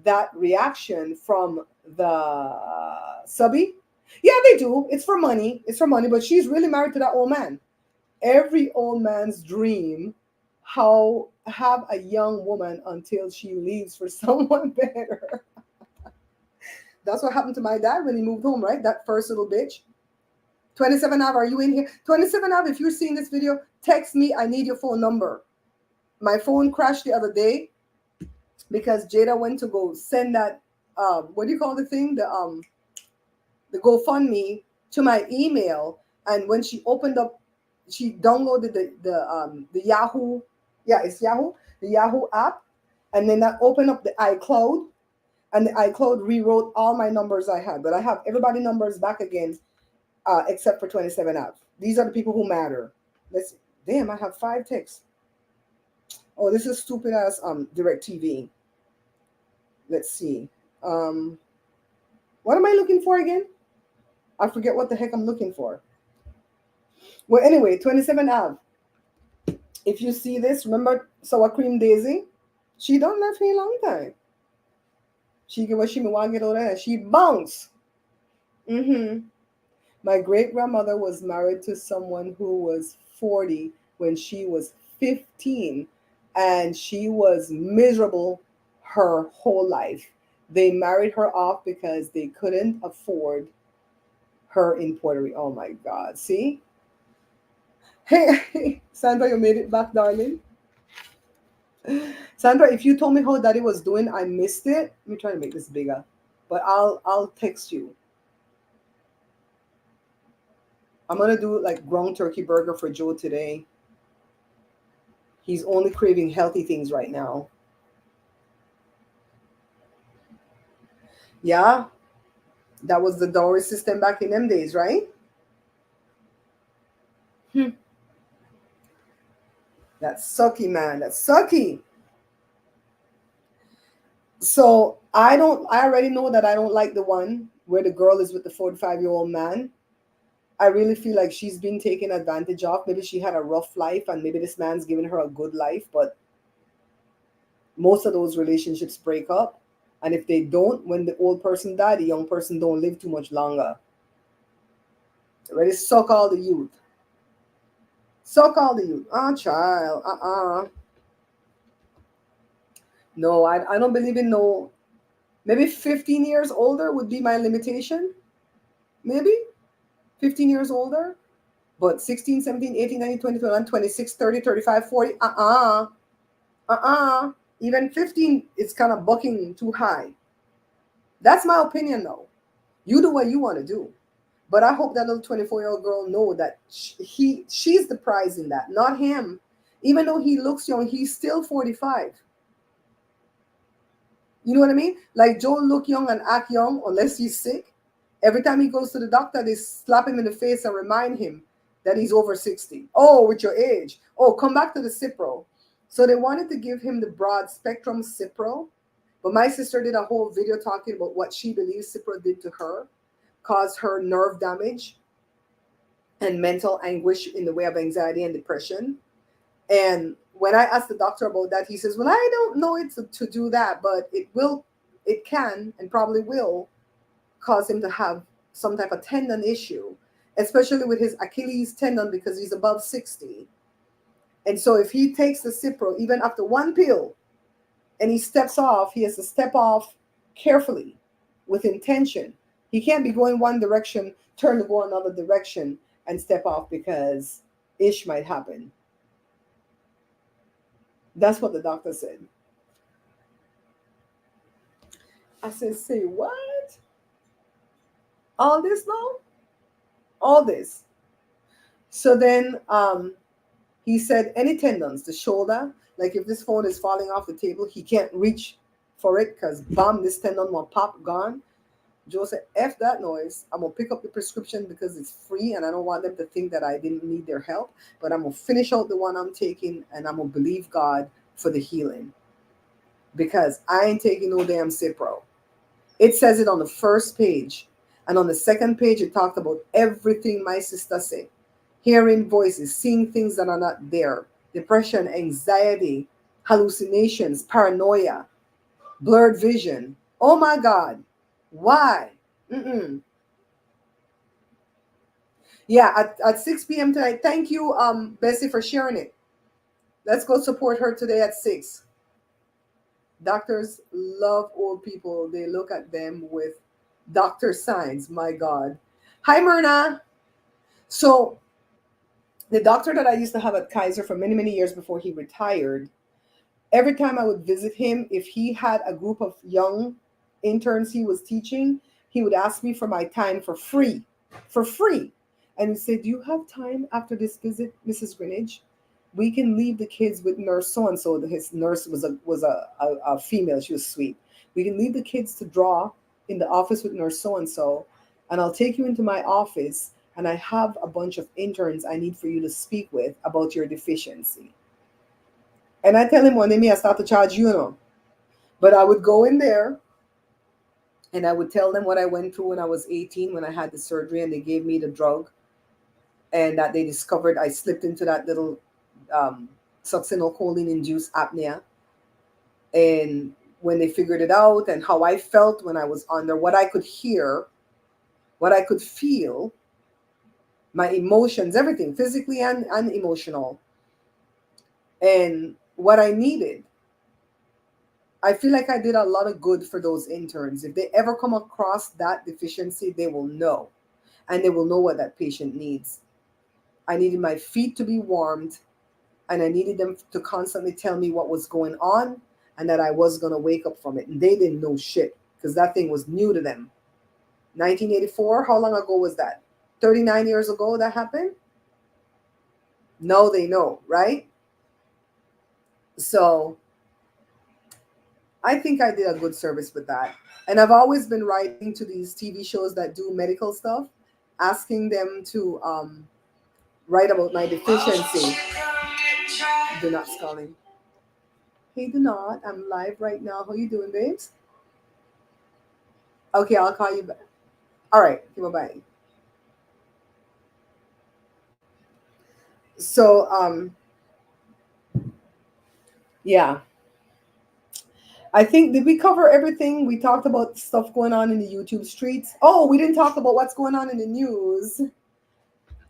that reaction from the subby. Yeah, they do. It's for money. It's for money, but she's really married to that old man. Every old man's dream, how have a young woman until she leaves for someone better. That's what happened to my dad when he moved home, right? That first little bitch. 27 Av, are you in here? 27 Av, if you're seeing this video, text me. I need your phone number. My phone crashed the other day because Jada went to go send that, what do you call the thing? The GoFundMe to my email. And when she opened up, she downloaded the Yahoo. Yeah, it's Yahoo. The Yahoo app. And then that opened up the iCloud. And the iCloud rewrote all my numbers I had. But I have everybody's numbers back again, except for 27 Av. These are the people who matter. Damn, I have 5 texts. Oh, this is stupid ass DirecTV. Let's see. What am I looking for again? I forget what the heck I'm looking for. Well, anyway, 27 Av. If you see this, remember Sour Cream Daisy? She done left me a long time. She get what she want to get out of there. She bounce. Mm-hmm. My great grandmother was married to someone who was 40 when she was 15, and she was miserable her whole life. They married her off because they couldn't afford her in Puerto Rico. Oh my God. See? Hey, Sandra, you made it back, darling. Sandra, if you told me how daddy was doing, I missed it. Let me try to make this bigger. But I'll text you. I'm gonna do like ground turkey burger for Joe today. He's only craving healthy things right now. Yeah, that was the dowry system back in them days, right? Hmm. That's sucky, man. That's sucky. So I already know that I don't like the one where the girl is with the 45-year-old man. I really feel like she's been taken advantage of. Maybe she had a rough life and maybe this man's giving her a good life, but most of those relationships break up. And if they don't, when the old person died, the young person don't live too much longer. Ready? Suck all the youth. Suck all the youth. Ah, child. No, I don't believe in no. Maybe 15 years older would be my limitation. Maybe 15 years older. But 16, 17, 18, 19, 20, 21, 26, 30, 35, 40. Even 15 is kind of bucking too high. That's my opinion, though. You do what you want to do. But I hope that little 24-year-old girl know that she's the prize in that, not him. Even though he looks young, he's still 45. You know what I mean? Like Joe look young and act young unless he's sick. Every time he goes to the doctor, they slap him in the face and remind him that he's over 60. Oh, with your age. Oh, come back to the Cipro. So they wanted to give him the broad spectrum Cipro. But my sister did a whole video talking about what she believes Cipro did to her, caused her nerve damage and mental anguish in the way of anxiety and depression. And when I asked the doctor about that, he says, "Well, I don't know it to do that, but it can, and probably will cause him to have some type of tendon issue, especially with his Achilles tendon because he's above 60. And so if he takes the Cipro, even after one pill, and he steps off, he has to step off carefully with intention. He can't be going one direction, turn to go another direction, and step off because ish might happen." That's what the doctor said. I said, "Say what? All this now? All this." So then he said, any tendons, the shoulder, like if this phone is falling off the table, he can't reach for it because bam, this tendon will pop, gone. Joe said, F that noise. I'm going to pick up the prescription because it's free and I don't want them to think that I didn't need their help. But I'm going to finish out the one I'm taking and I'm going to believe God for the healing because I ain't taking no damn Cipro. It says it on the first page. And on the second page, it talked about everything my sister said. Hearing voices, seeing things that are not there, depression, anxiety, hallucinations, paranoia, blurred vision. Oh my God. Why? Mm-mm. Yeah, at 6 p.m. tonight. Thank you, Bessie, for sharing it. Let's go support her today at 6. Doctors love old people. They look at them with doctor signs. My God. Hi, Myrna. So, the doctor that I used to have at Kaiser for many, many years before he retired, every time I would visit him, if he had a group of young interns he was teaching, he would ask me for my time for free. For free. And he said, "Do you have time after this visit, Mrs. Greenidge? We can leave the kids with nurse so and so." His nurse was a female. She was sweet. "We can leave the kids to draw in the office with nurse so and I'll take you into my office, and I have a bunch of interns I need for you to speak with about your deficiency." And I tell him one day, me, I start to charge you, know. But I would go in there and I would tell them what I went through when I was 18 when I had the surgery and they gave me the drug and that they discovered I slipped into that little succinylcholine induced apnea. And when they figured it out, and how I felt when I was under, what I could hear, what I could feel, my emotions, everything, physically and emotional, and what I needed. I feel like I did a lot of good for those interns. If they ever come across that deficiency, they will know. And they will know what that patient needs. I needed my feet to be warmed, and I needed them to constantly tell me what was going on and that I was going to wake up from it. And they didn't know shit because that thing was new to them. 1984, how long ago was that? 39 years ago that happened? Now they know, right? So I think I did a good service with that. And I've always been writing to these TV shows that do medical stuff, asking them to write about my deficiency. Do not calling. Hey, do not. I'm live right now. How you doing, babes? Okay, I'll call you back. All right. Okay, bye. So, yeah. I think, did we cover everything? We talked about stuff going on in the YouTube streets. Oh, we didn't talk about what's going on in the news.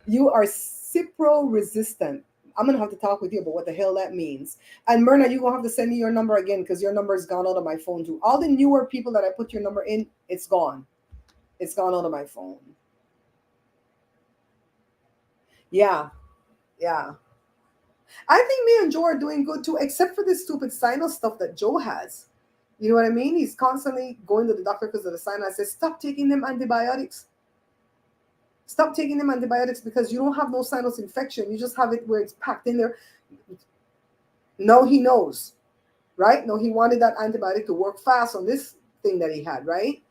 You are Cipro resistant. I'm gonna have to talk with you about what the hell that means. And Myrna, you're gonna have to send me your number again because your number is gone out of my phone too. All the newer people that I put your number in, it's gone. It's gone out of my phone. Yeah, yeah. I think me and Joe are doing good too, except for this stupid sinus stuff that Joe has. You know what I mean? He's constantly going to the doctor because of the sinus. I said, stop taking them antibiotics. Stop taking them antibiotics because you don't have no sinus infection. You just have it where it's packed in there. No, he knows, right? No, he wanted that antibiotic to work fast on this thing that he had, right?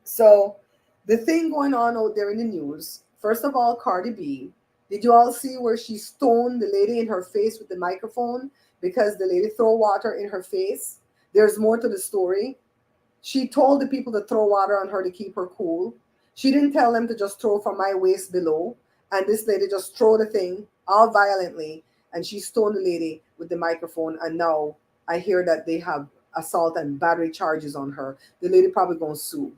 So the thing going on out there in the news, first of all, Cardi B. Did you all see where she stoned the lady in her face with the microphone because the lady threw water in her face? There's more to the story. She told the people to throw water on her to keep her cool. She didn't tell them to just throw from my waist below. And this lady just threw the thing all violently. And she stoned the lady with the microphone. And now I hear that they have assault and battery charges on her. The lady probably going to sue.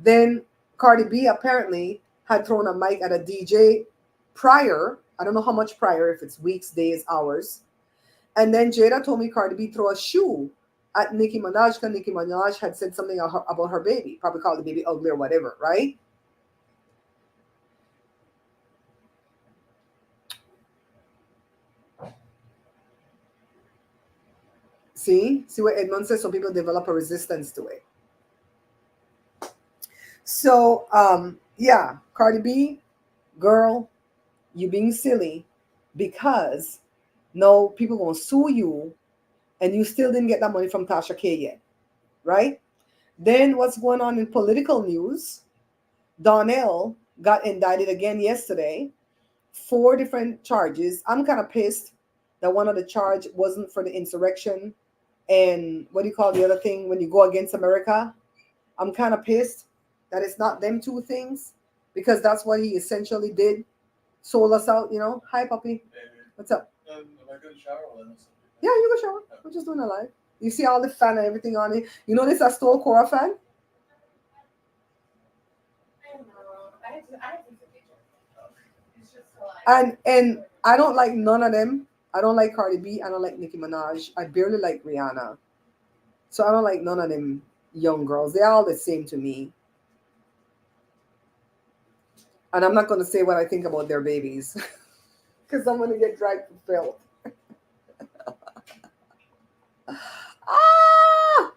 Then Cardi B apparently had thrown a mic at a DJ prior. I don't know how much prior, if it's weeks, days, hours. And then Jada told me Cardi B threw a shoe at Nicki Minaj because Nicki Minaj had said something about her baby, probably called the baby ugly or whatever, right? See what Edmond says? Some people develop a resistance to it. So, yeah, Cardi B, girl, you being silly because no people gonna sue you and you still didn't get that money from Tasha K yet, right? Then what's going on in political news? Donnell got indicted again yesterday, 4 different charges. I'm kind of pissed that one of the charge wasn't for the insurrection and what do you call the other thing when you go against America? I'm kind of pissed that it's not them 2 things because that's what he essentially did. Sold us out, you know. Hi, puppy. Hey, what's up? Am I going to shower? Yeah, you go shower. We're just doing a live. You see all the fan and everything on it. You know this a Stole Cora fan? I know. I have to take a picture. It's just so and I don't like none of them. I don't like Cardi B. I don't like Nicki Minaj. I barely like Rihanna. So I don't like none of them young girls. They're all the same to me. And I'm not going to say what I think about their babies because I'm going to get dragged for filth. Ah!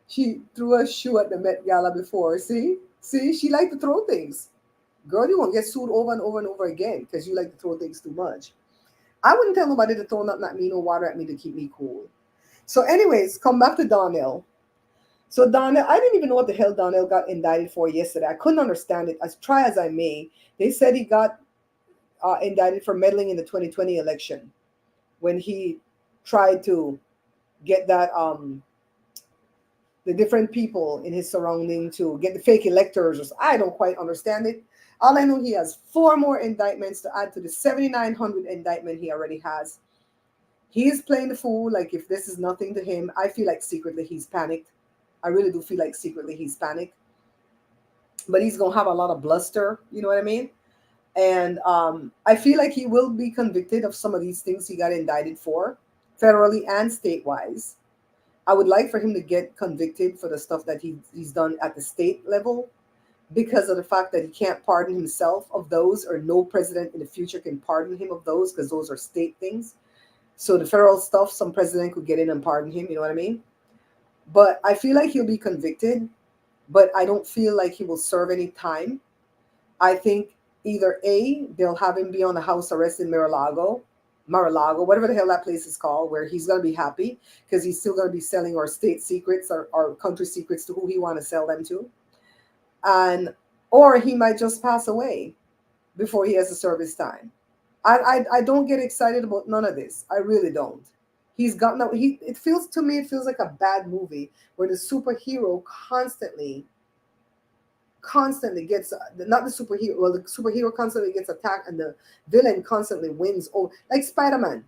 She threw a shoe at the Met Gala before. See, she liked to throw things. Girl, you won't get sued over and over and over again because you like to throw things too much. I wouldn't tell nobody to throw nothing at me, no water at me to keep me cool. So, anyways, come back to Donnell. So Donnell, I didn't even know what the hell Donnell got indicted for yesterday. I couldn't understand it. As try as I may, they said he got indicted for meddling in the 2020 election when he tried to get that the different people in his surrounding to get the fake electors. I don't quite understand it. All I know, he has 4 more indictments to add to the 7,900 indictment he already has. He's playing the fool. Like if this is nothing to him, I feel like secretly he's panicked. I really do feel like secretly he's panicked. But he's gonna have a lot of bluster. You know what I mean? And I feel like he will be convicted of some of these things he got indicted for, federally and state wise. I would like for him to get convicted for the stuff that he's done at the state level, because of the fact that he can't pardon himself of those, or no president in the future can pardon him of those, because those are state things. So the federal stuff, some president could get in and pardon him. You know what I mean? But I feel like he'll be convicted, but I don't feel like he will serve any time. I think either A, they'll have him be on a house arrest in Mar-a-Lago, whatever the hell that place is called, where he's going to be happy because he's still going to be selling our state secrets, or country secrets, to who he want to sell them to. And or he might just pass away before he has to serve his time. I don't get excited about none of this. I really don't. He's got no he it feels to me, it feels like a bad movie where the superhero constantly gets, not the superhero, well, the superhero constantly gets attacked and the villain constantly wins. Oh, like Spider-Man.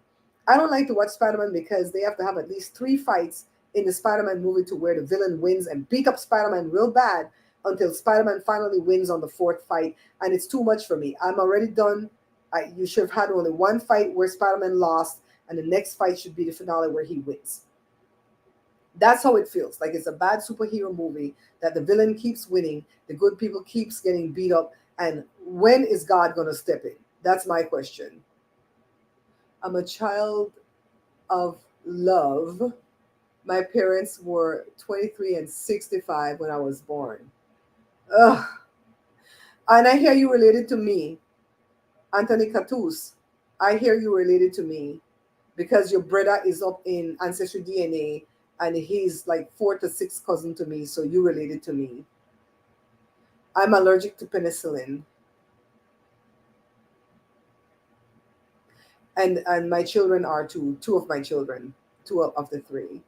I don't like to watch Spider-Man because they have to have at least three fights in the Spider-Man movie to where the villain wins and beat up Spider-Man real bad until Spider-Man finally wins on the fourth fight. And it's too much for me. I'm already done. You should have had only one fight where Spider-Man lost, and the next fight should be the finale where he wins. That's how it feels. Like it's a bad superhero movie that the villain keeps winning, the good people keeps getting beat up, and when is God gonna step in? That's my question. I'm a child of love. My parents were 23 and 65 when I was born. Ugh. And I hear you related to me, Anthony Catus. I hear you related to me because your brother is up in Ancestry DNA and he's like fourth or sixth cousin to me, so you related to me. I'm allergic to penicillin, and my children are too. Two of my children, two of the three.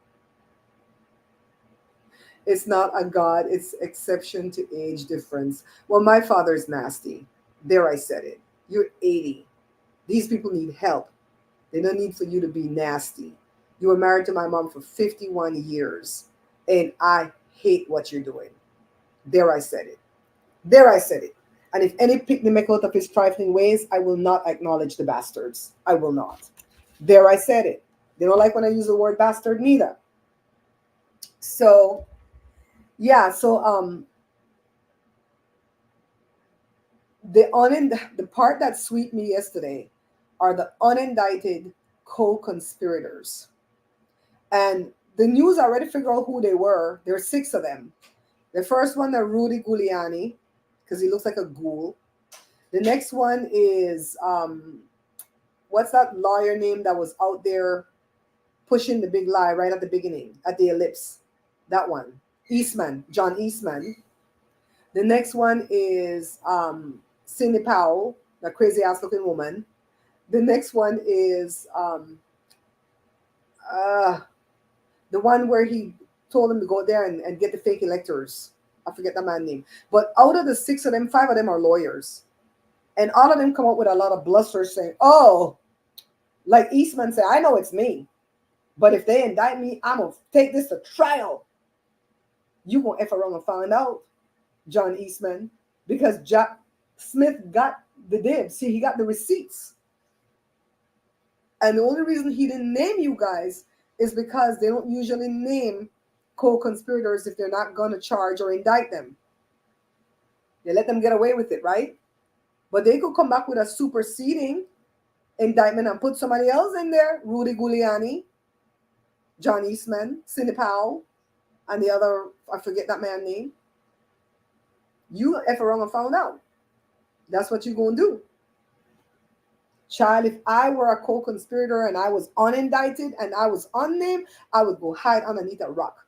It's not a god; it's exception to age difference. Well, my father's nasty. There, I said it. You're 80. These people need help. They don't need for you to be nasty. You were married to my mom for 51 years, and I hate what you're doing. There, I said it. There, I said it. And if any pick me make out of his trifling ways, I will not acknowledge the bastards. I will not. There, I said it. They don't like when I use the word bastard neither. So, yeah. So, the part that sweet me yesterday are the unindicted co-conspirators, and the news already figured out who they were. There are six of them. The first one, the Rudy Giuliani, because he looks like a ghoul. The next one is what's that lawyer name that was out there pushing the big lie right at the beginning, at the ellipse? That one. Eastman, John Eastman. The next one is Cindy Powell, the crazy ass looking woman. The next one is uh, the one where he told him to go there and get the fake electors. I forget the man's name. But out of the six of them, five of them are lawyers. And all of them come up with a lot of bluster saying, oh, like Eastman said, I know it's me. But if they indict me, I'm going to take this to trial. You going to F around and find out, John Eastman. Because Jack Smith got the dibs. See, he got the receipts. And the only reason he didn't name you guys is because they don't usually name co-conspirators if they're not going to charge or indict them. They let them get away with it, right? But they could come back with a superseding indictment and put somebody else in there. Rudy Giuliani, John Eastman, Cindy Powell, and the other, I forget that man's name. You F around and found out. That's what you're going to do. Child, if I were a co-conspirator and I was unindicted and I was unnamed, I would go hide underneath a rock.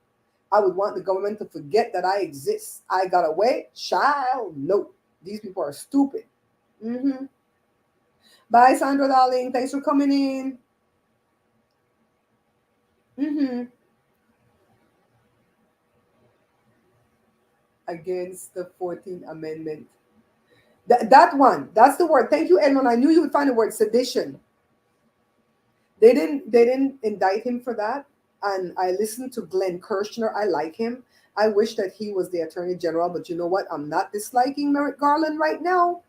I would want the government to forget that I exist. I got away. Child, no. These people are stupid. Mm-hmm. Bye, Sandra, darling. Thanks for coming in. Mm-hmm. Against the 14th Amendment. That one. That's the word. Thank you, Edmund. I knew you would find the word sedition. They didn't indict him for that. And I listened to Glenn Kirshner. I like him. I wish that he was the attorney general, but you know what? I'm not disliking Merrick Garland right now.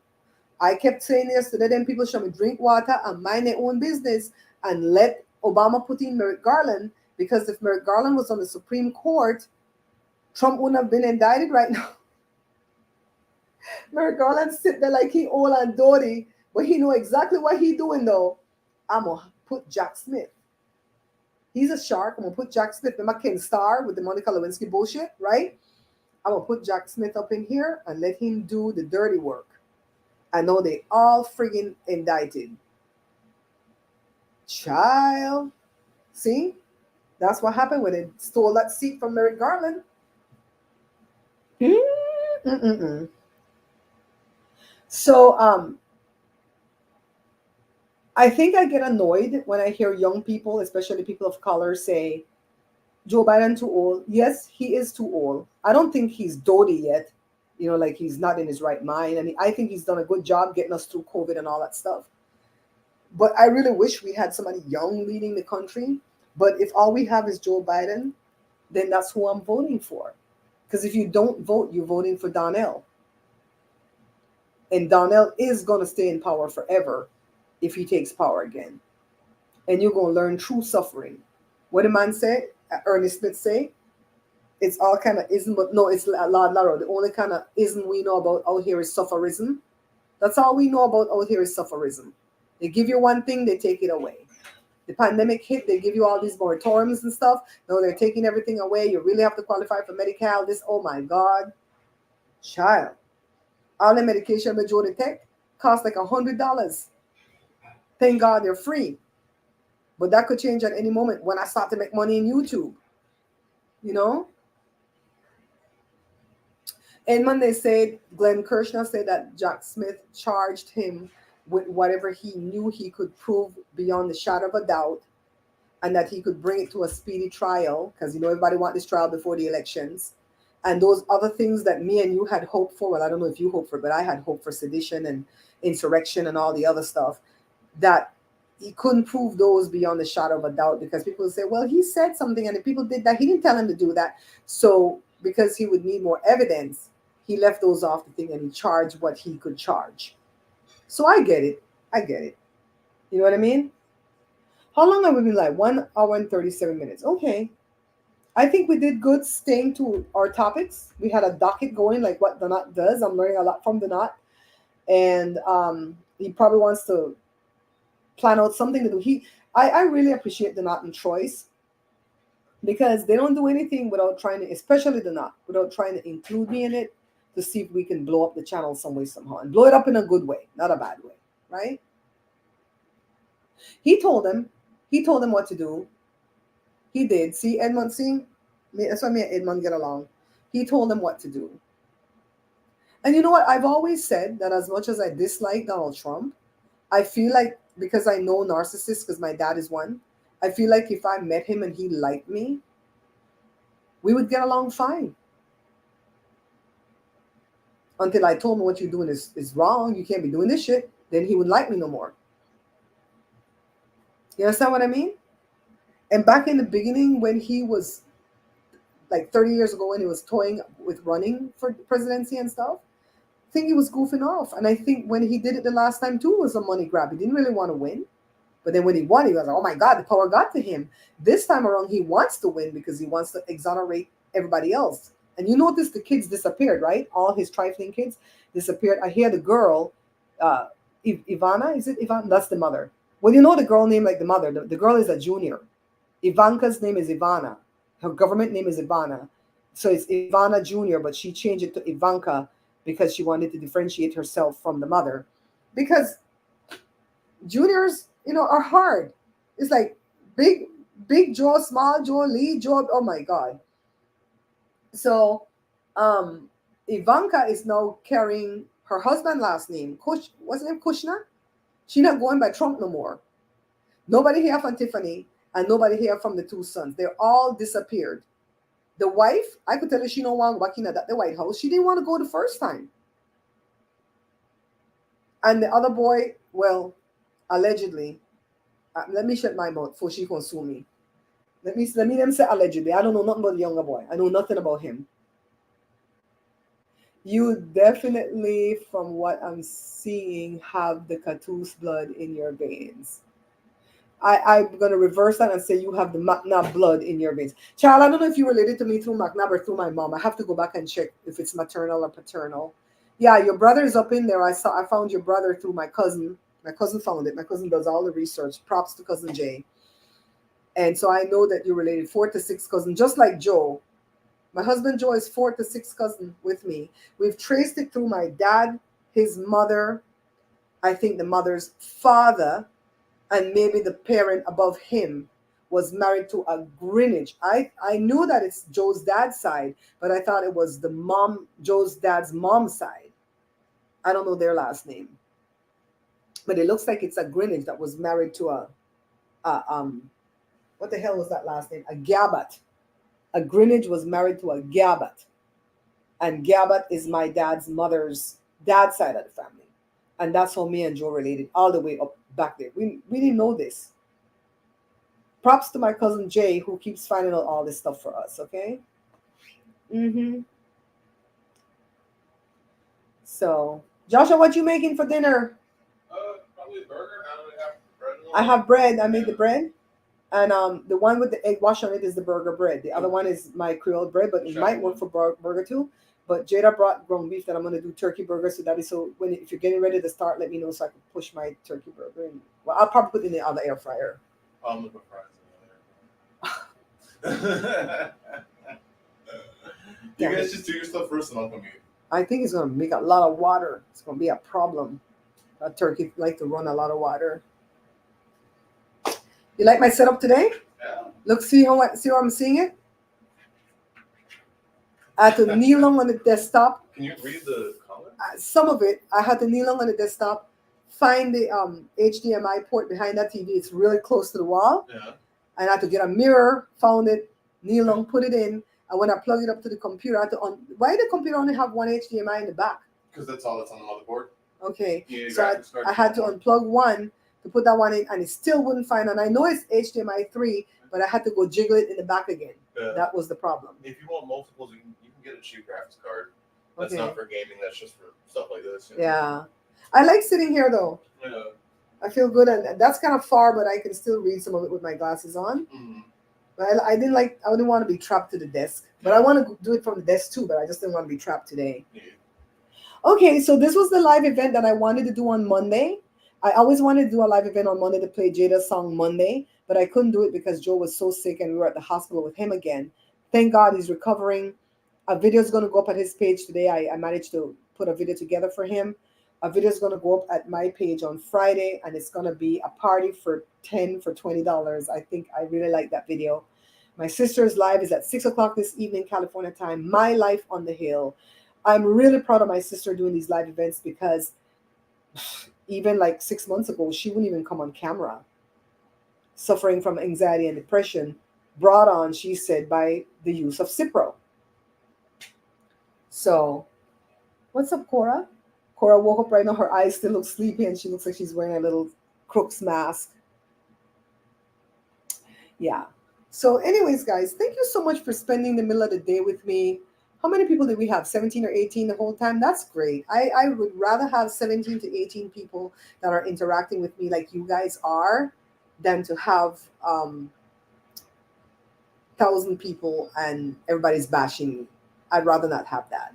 I kept saying yesterday, then people show me drink water and mind their own business and let Obama put in Merrick Garland, because if Merrick Garland was on the Supreme Court, Trump wouldn't have been indicted right now. Merrick Garland sit there like he old and doty, but he know exactly what he doing though. I'm gonna put Jack Smith. He's a shark. I'm gonna put Jack Smith. Remember Ken Starr with the Monica Lewinsky bullshit, right? I'm gonna put Jack Smith up in here and let him do the dirty work. I know they all friggin' indicted. Child. See? That's what happened when they stole that seat from Merrick Garland. Mm-mm-mm. So I think I get annoyed when I hear young people, especially people of color, say Joe Biden too old. Yes, he is too old. I don't think he's doty yet. Like he's not in his right mind. And I think he's done a good job getting us through COVID and all that stuff. But I really wish we had somebody young leading the country. But if all we have is Joe Biden, then that's who I'm voting for. Because if you don't vote, you're voting for Donnell. And Donnell is going to stay in power forever if he takes power again. And you're going to learn true suffering. What did man say? Ernest Smith say? It's all kind of ism, but no, it's Lord Larrow. The only kind of ism we know about out here is sufferism. That's all we know about out here is sufferism. They give you one thing, they take it away. The pandemic hit, they give you all these moratoriums and stuff. No, they're taking everything away. You really have to qualify for Medi-Cal. This, oh my God. Child. All the medication with Jody Tech cost like $100. Thank God they're free. But that could change at any moment when I start to make money in YouTube. You know? And when they said, Glenn Kirshner said that Jack Smith charged him with whatever he knew he could prove beyond the shadow of a doubt, and that he could bring it to a speedy trial, because everybody want this trial before the elections. And those other things that me and you had hoped for, well, I don't know if you hoped for, but I had hoped for sedition and insurrection and all the other stuff, that he couldn't prove those beyond the shadow of a doubt, because people would say, well, he said something and the people did that. He didn't tell him to do that. So because he would need more evidence, he left those off the thing and he charged what he could charge. So I get it. I get it. You know what I mean? How long have we been live? 1 hour and 37 minutes. Okay. I think we did good staying to our topics. We had a docket going, like what Donat does. I'm learning a lot from Donat. And he probably wants to plan out something to do. I really appreciate Donat and Choice, because they don't do anything without trying to, especially Donat, without trying to include me in it to see if we can blow up the channel some way, somehow. And blow it up in a good way, not a bad way, right? He told them what to do. He did. See, Edmund, that's why me and Edmund get along. He told them what to do. And you know what? I've always said that as much as I dislike Donald Trump, I feel like, because I know narcissists, because my dad is one, I feel like if I met him and he liked me, we would get along fine. Until I told him what you're doing is wrong, you can't be doing this shit, then he would like me no more. You understand what I mean? And back in the beginning, when he was like 30 years ago, when he was toying with running for presidency and stuff, I think he was goofing off. And I think when he did it the last time too, was a money grab. He didn't really want to win. But then when he won, he was like, oh my God, the power got to him. This time around, he wants to win because he wants to exonerate everybody else. And you notice the kids disappeared, right? All his trifling kids disappeared. I hear the girl, Ivana, is it Ivana? That's the mother. Well, you know the girl name like the mother. The girl is a junior. Ivanka's name is Ivana. Her government name is Ivana. So it's Ivana Jr., but she changed it to Ivanka because she wanted to differentiate herself from the mother. Because juniors, are hard. It's like big jaw, small jaw, lead jaw. Oh my God. So Ivanka is now carrying her husband's last name. What's his name? Kushner? She's not going by Trump no more. Nobody here from Tiffany and nobody here from the two sons. They're all disappeared. The wife, I could tell you she don't want working at the White House. She didn't want to go the first time. And the other boy, well, allegedly, Let me shut my mouth before she can sue me. Let me them say allegedly. I don't know nothing about the younger boy. I know nothing about him. You definitely, from what I'm seeing, have the Catoos blood in your veins. I'm gonna reverse that and say you have the McNabb blood in your veins. Child, I don't know if you related to me through McNabb or through my mom. I have to go back and check if it's maternal or paternal. Yeah, your brother is up in there. I found your brother through my cousin. My cousin found it. My cousin does all the research. Props to cousin Jay. And so I know that you're related fourth to sixth cousin, just like Joe. My husband Joe is fourth to sixth cousin with me. We've traced it through my dad, his mother, I think the mother's father, and maybe the parent above him was married to a Greenwich. I knew that it's Joe's dad's side, but I thought it was the mom, Joe's dad's mom's side. I don't know their last name, but it looks like it's a Greenwich that was married to a what the hell was that last name? A Gabat. A Greenwich was married to a Gabat, and Gabat is my dad's mother's dad's side of the family, and that's how me and Joe related all the way up back there. We didn't know this. Props to my cousin Jay who keeps finding out all this stuff for us. Okay. Mm-hmm. So, Joshua, what you making for dinner? Probably a burger. I don't have bread. I have bread. I made the bread. And the one with the egg wash on it is the burger bread. The other one is my Creole bread, but it might work for burger too. But Jada brought ground beef that I'm gonna do turkey burger. So that is so when if you're getting ready to start, let me know so I can push my turkey burger in. Well, I'll probably put it in the other air fryer. I'm looking for fries in there. You guys just do your stuff first and I'll come eat. I think it's gonna make a lot of water. It's gonna be a problem. A turkey like to run a lot of water. You like my setup today? Yeah. Look, see how I'm seeing it? I had to kneel on the desktop. Can you read the comment? Some of it, I had to kneel on the desktop, find the HDMI port behind that TV. It's really close to the wall. Yeah. And I had to get a mirror, found it, kneel on, put it in. And when I plug it up to the computer, I had to why did the computer only have one HDMI in the back? Because that's all that's on the motherboard. Okay. So I had to unplug one to put that one in, and it still wouldn't find. And I know it's HDMI 3, but I had to go jiggle it in the back again. That was the problem. If you want multiples, you can get a cheap graphics card. That's not for gaming. That's just for stuff like this. Yeah. I like sitting here, though. Yeah. I feel good. And that's kind of far, but I can still read some of it with my glasses on. Mm-hmm. But I didn't want to be trapped to the desk. But I want to do it from the desk, too. But I just didn't want to be trapped today. Yeah. Okay, so this was the live event that I wanted to do on Monday. I always wanted to do a live event on Monday to play Jada's song Monday, but I couldn't do it because Joe was so sick and we were at the hospital with him again. Thank God he's recovering. A video is going to go up at his page today. I managed to put a video together for him. A video is going to go up at my page on Friday, and it's going to be a party for $20. I think I really like that video. My sister's live is at 6 o'clock this evening, California time. My Life on the Hill. I'm really proud of my sister doing these live events because even like 6 months ago, she wouldn't even come on camera. Suffering from anxiety and depression, brought on, she said, by the use of Cipro. So, what's up, Cora? Cora woke up right now. Her eyes still look sleepy, and she looks like she's wearing a little Crook's mask. Yeah. So, anyways, guys, thank you so much for spending the middle of the day with me. How many people did we have? 17 or 18 the whole time? That's great. I would rather have 17 to 18 people that are interacting with me like you guys are than to have 1,000 people and everybody's bashing me. I'd rather not have that.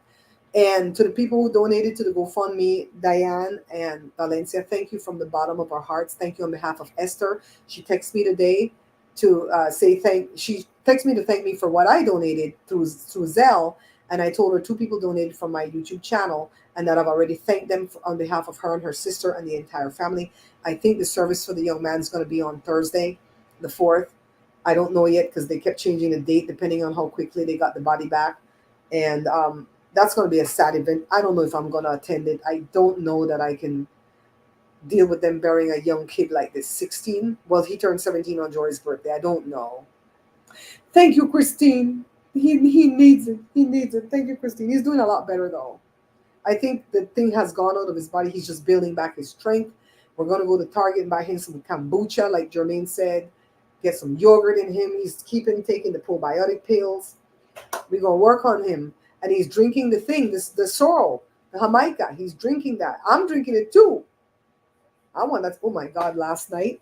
And to the people who donated to the GoFundMe, Diane and Valencia, thank you from the bottom of our hearts. Thank you on behalf of Esther. She texted me today to she texted me to thank me for what I donated through Zelle. And I told her 2 people donated from my YouTube channel and that I've already thanked them on behalf of her and her sister and the entire family. I think the service for the young man is going to be on Thursday, the 4th. I don't know yet because they kept changing the date depending on how quickly they got the body back. And that's going to be a sad event. I don't know if I'm going to attend it. I don't know that I can deal with them burying a young kid like this, 16. Well, he turned 17 on Jory's birthday. I don't know. Thank you, Christine. He needs it. He needs it. Thank you, Christine. He's doing a lot better, though. I think the thing has gone out of his body. He's just building back his strength. We're going to go to Target and buy him some kombucha, like Jermaine said. Get some yogurt in him. He's taking the probiotic pills. We're going to work on him. And he's drinking the thing, the sorrel, the Jamaica. He's drinking that. I'm drinking it too. I want that. Oh my God, last night.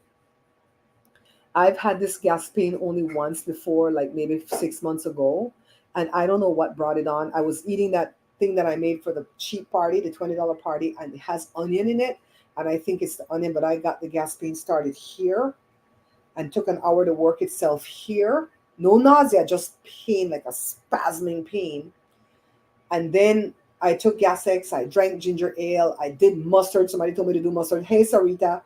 I've had this gas pain only once before, like maybe 6 months ago. And I don't know what brought it on. I was eating that thing that I made for the cheap party, the $20 party, and it has onion in it. And I think it's the onion, but I got the gas pain started here and took an hour to work itself here. No nausea, just pain, like a spasming pain. And then I took Gas X, I drank ginger ale, I did mustard. Somebody told me to do mustard. Hey, Sarita.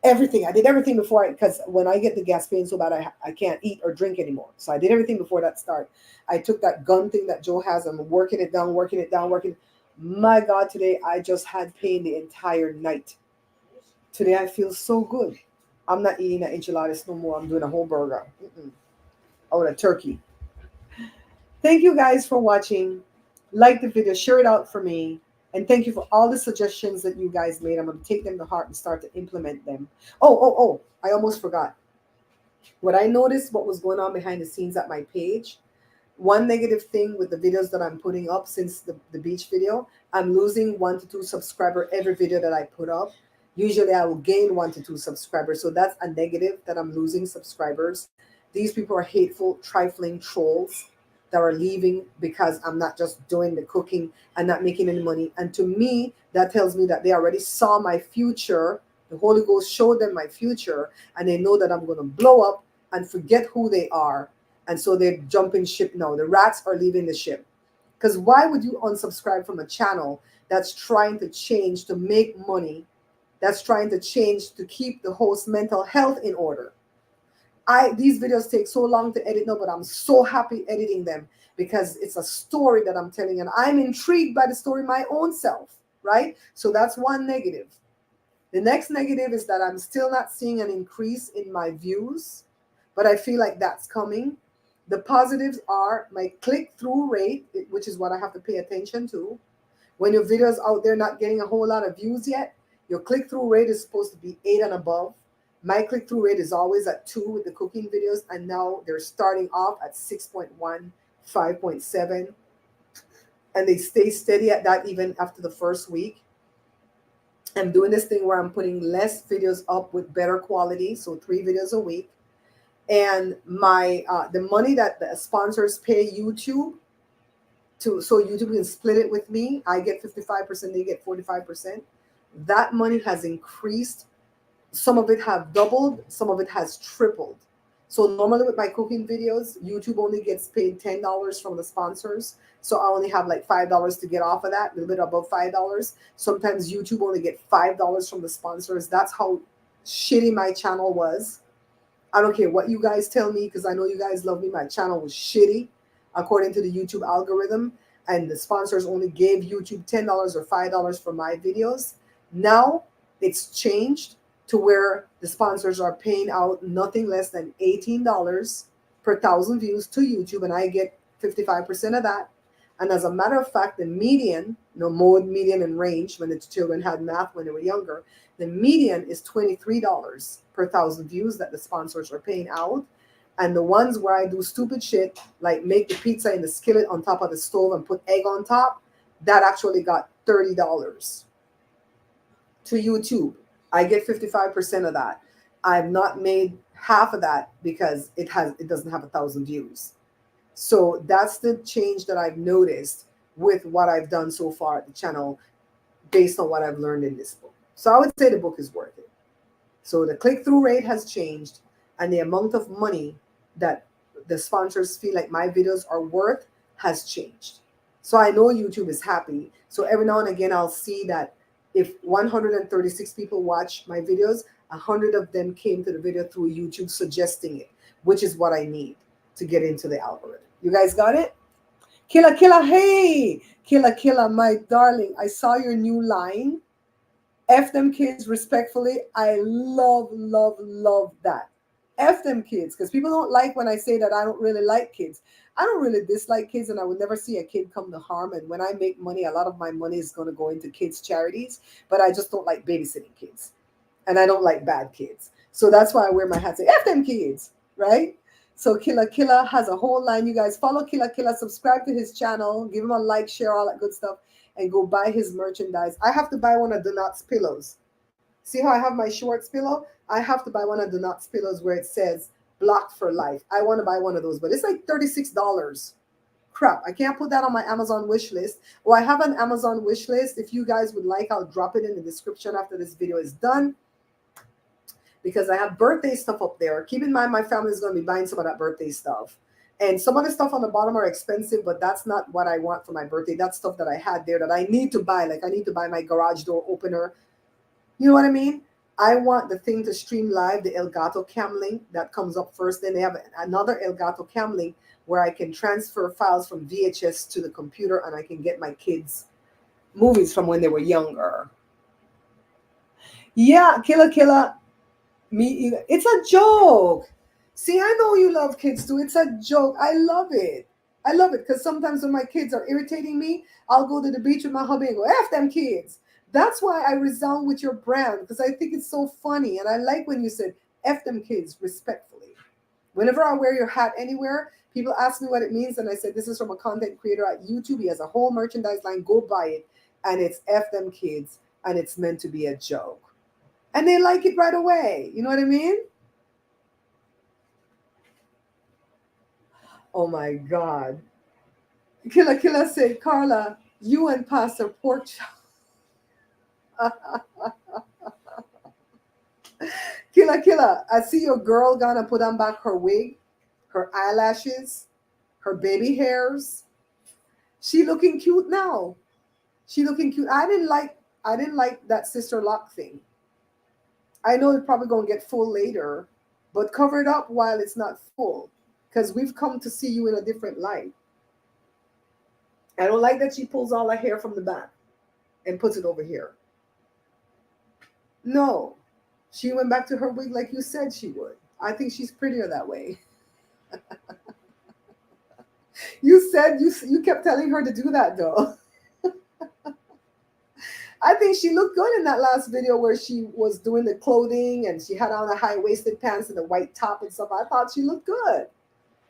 Everything. I did everything before because when I get the gas pain so bad, I can't eat or drink anymore. So I did everything before that start. I took that gun thing that Joe has. I'm working it down, working it down, working. My God, today I just had pain the entire night. Today I feel so good. I'm not eating that enchiladas no more. I'm doing a whole burger. Oh, the turkey. Thank you guys for watching. Like the video, share it out for me. And thank you for all the suggestions that you guys made. I'm going to take them to heart and start to implement them. Oh, I almost forgot. What I noticed, what was going on behind the scenes at my page, one negative thing with the videos that I'm putting up since the beach video, I'm losing 1 to 2 subscribers every video that I put up. Usually I will gain 1 to 2 subscribers. So that's a negative, that I'm losing subscribers. These people are hateful, trifling trolls that are leaving because I'm not just doing the cooking and not making any money. And to me, that tells me that they already saw my future. The Holy Ghost showed them my future, and they know that I'm going to blow up and forget who they are. And so they're jumping ship now. The rats are leaving the ship. Because why would you unsubscribe from a channel that's trying to change to make money, that's trying to change to keep the host's mental health in order? These videos take so long to edit now, but I'm so happy editing them because it's a story that I'm telling, and I'm intrigued by the story my own self, right? So that's one negative. The next negative is that I'm still not seeing an increase in my views, but I feel like that's coming. The positives are my click-through rate, which is what I have to pay attention to. When your video's out there not getting a whole lot of views yet, your click-through rate is supposed to be 8 and above. My click-through rate is always at 2 with the cooking videos, and now they're starting off at 6.1, 5.7, and they stay steady at that even after the first week. I'm doing this thing where I'm putting less videos up with better quality, so 3 videos a week. And my the money that the sponsors pay YouTube so YouTube can split it with me, I get 55%, they get 45%. That money has increased. Some of it have doubled, some of it has tripled. So normally with my cooking videos, YouTube only gets paid $10 from the sponsors. So I only have like $5 to get off of that, a little bit above $5. Sometimes YouTube only get $5 from the sponsors. That's how shitty my channel was. I don't care what you guys tell me, because I know you guys love me. My channel was shitty according to the YouTube algorithm, and the sponsors only gave YouTube $10 or $5 for my videos. Now it's changed to where the sponsors are paying out nothing less than $18 per 1,000 views to YouTube, and I get 55% of that. And as a matter of fact, the median, mode, median, and range, when the children had math when they were younger, the median is $23 per 1,000 views that the sponsors are paying out. And the ones where I do stupid shit, like make the pizza in the skillet on top of the stove and put egg on top, that actually got $30 to YouTube. I get 55% of that. I've not made half of that because it doesn't have 1,000 views. So that's the change that I've noticed with what I've done so far at the channel based on what I've learned in this book. So I would say the book is worth it. So the click-through rate has changed, and the amount of money that the sponsors feel like my videos are worth has changed. So I know YouTube is happy. So every now and again, I'll see that if 136 people watch my videos, 100 of them came to the video through YouTube suggesting it, which is what I need to get into the algorithm. You guys got it? Killa, hey! Killa, my darling, I saw your new line. F them kids respectfully. I love that. F them kids, because people don't like when I say that I don't really like kids. I don't really dislike kids, and I would never see a kid come to harm. And when I make money, a lot of my money is going to go into kids' charities, but I just don't like babysitting kids. and I don't like bad kids. So that's why I wear my hat. Say, F them kids, right? So Killa has a whole line. You guys follow Killa, subscribe to his channel, give him a like, share all that good stuff, and go buy his merchandise. I have to buy one of Donat's pillows. See how I have my Schwartz pillow? I have to buy one of Donat's pillows where it says blocked for life. I want to buy one of those, but it's like $36. Crap, I can't put that on my Amazon wish list. Well, I have an Amazon wish list. If you guys would like, I'll drop it in the description after this video is done, because I have birthday stuff up there. Keep in mind, my family is going to be buying some of that birthday stuff. And some of the stuff on the bottom are expensive, but that's not what I want for my birthday. That's stuff that I had there that I need to buy. Like I need to buy my garage door opener. You know what I mean? I want the thing to stream live, the Elgato Cam Link that comes up first. Then they have another Elgato Cam Link where I can transfer files from VHS to the computer, and I can get my kids' movies from when they were younger. Yeah, Killa, me either. It's a joke. See, I know you love kids too. It's a joke. I love it. I love it because sometimes when my kids are irritating me, I'll go to the beach with my hubby and go, F them kids. That's why I resound with your brand, because I think it's so funny. And I like when you said F them kids respectfully. Whenever I wear your hat anywhere, people ask me what it means. And I said, this is from a content creator at YouTube. He has a whole merchandise line. Go buy it. And it's F them kids. And it's meant to be a joke. And they like it right away. You know what I mean? Oh my God. Killa said, Carla, you and Pastor Porkchop. Killa, I see your girl gonna put on back her wig, her eyelashes, her baby hairs. She looking cute now. She looking cute. I didn't like that sister lock thing. I know it's probably gonna get full later, but cover it up while it's not full, because we've come to see you in a different light. I don't like that she pulls all her hair from the back and puts it over here. No, she went back to her wig like you said she would. I think she's prettier that way. You said you kept telling her to do that though. I think she looked good in that last video where she was doing the clothing and she had on the high-waisted pants and the white top and stuff. I thought she looked good.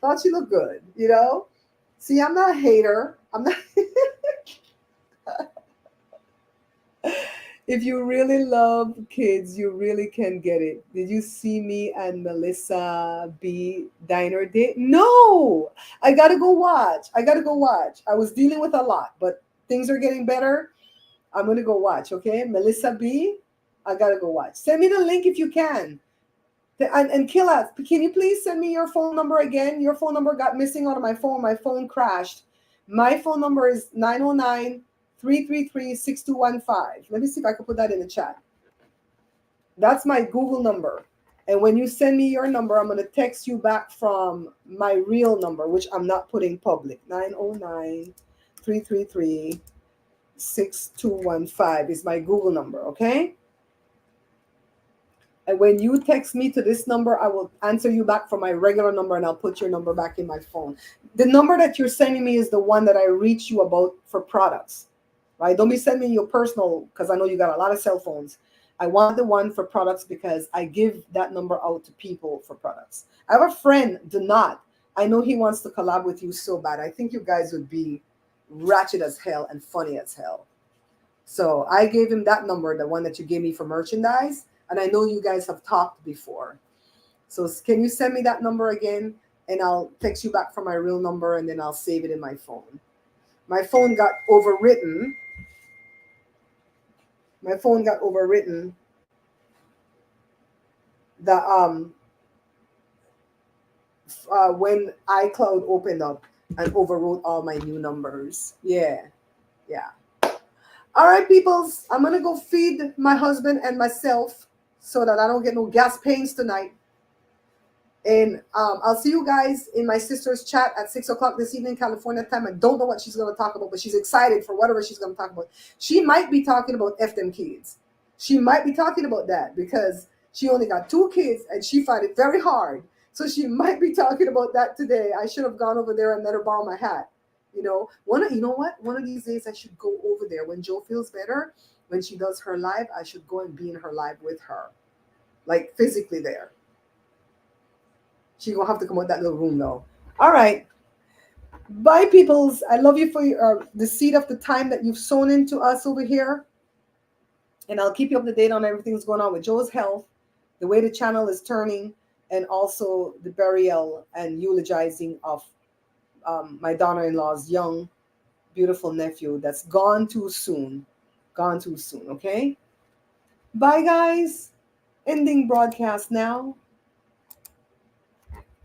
Thought she looked good, you know? See, I'm not a hater. I'm not. If you really love kids, you really can get it. Did you see me and Melissa B diner date? No, I gotta go watch. I was dealing with a lot, but things are getting better. I'm gonna go watch. Okay, Melissa B, I gotta go watch. Send me the link if you can. And Killa, can you please send me your phone number again? Your phone number got missing out of my phone. My phone crashed. My phone number is 909-333-6215. Let me see if I can put that in the chat. That's my Google number. And when you send me your number, I'm going to text you back from my real number, which I'm not putting public. 909-333-6215 is my Google number, okay? And when you text me to this number, I will answer you back from my regular number, and I'll put your number back in my phone. The number that you're sending me is the one that I reach you about for products, right? Don't be sending me your personal, because I know you got a lot of cell phones. I want the one for products because I give that number out to people for products. I have a friend, Donat. I know he wants to collab with you so bad. I think you guys would be ratchet as hell and funny as hell. So I gave him that number, the one that you gave me for merchandise. And I know you guys have talked before. So can you send me that number again? And I'll text you back from my real number, and then I'll save it in my phone. My phone got overwritten. When iCloud opened up and overwrote all my new numbers. Yeah. All right, peoples. I'm going to go feed my husband and myself so that I don't get no gas pains tonight. And I'll see you guys in my sister's chat at 6 o'clock this evening, California time. I don't know what she's going to talk about, but she's excited for whatever she's going to talk about. She might be talking about F them kids. She might be talking about that because she only got 2 kids and she found it very hard. So she might be talking about that today. I should have gone over there and let her borrow my hat. You know what? One of these days I should go over there when Joe feels better. When she does her live, I should go and be in her live with her. like physically there. She gonna have to come out that little room though. All right. Bye, peoples. I love you for your, the seed of the time that you've sown into us over here. And I'll keep you up to date on everything that's going on with Joe's health, the way the channel is turning, and also the burial and eulogizing of my daughter-in-law's young, beautiful nephew that's gone too soon. Gone too soon, okay? Bye, guys. Ending broadcast now.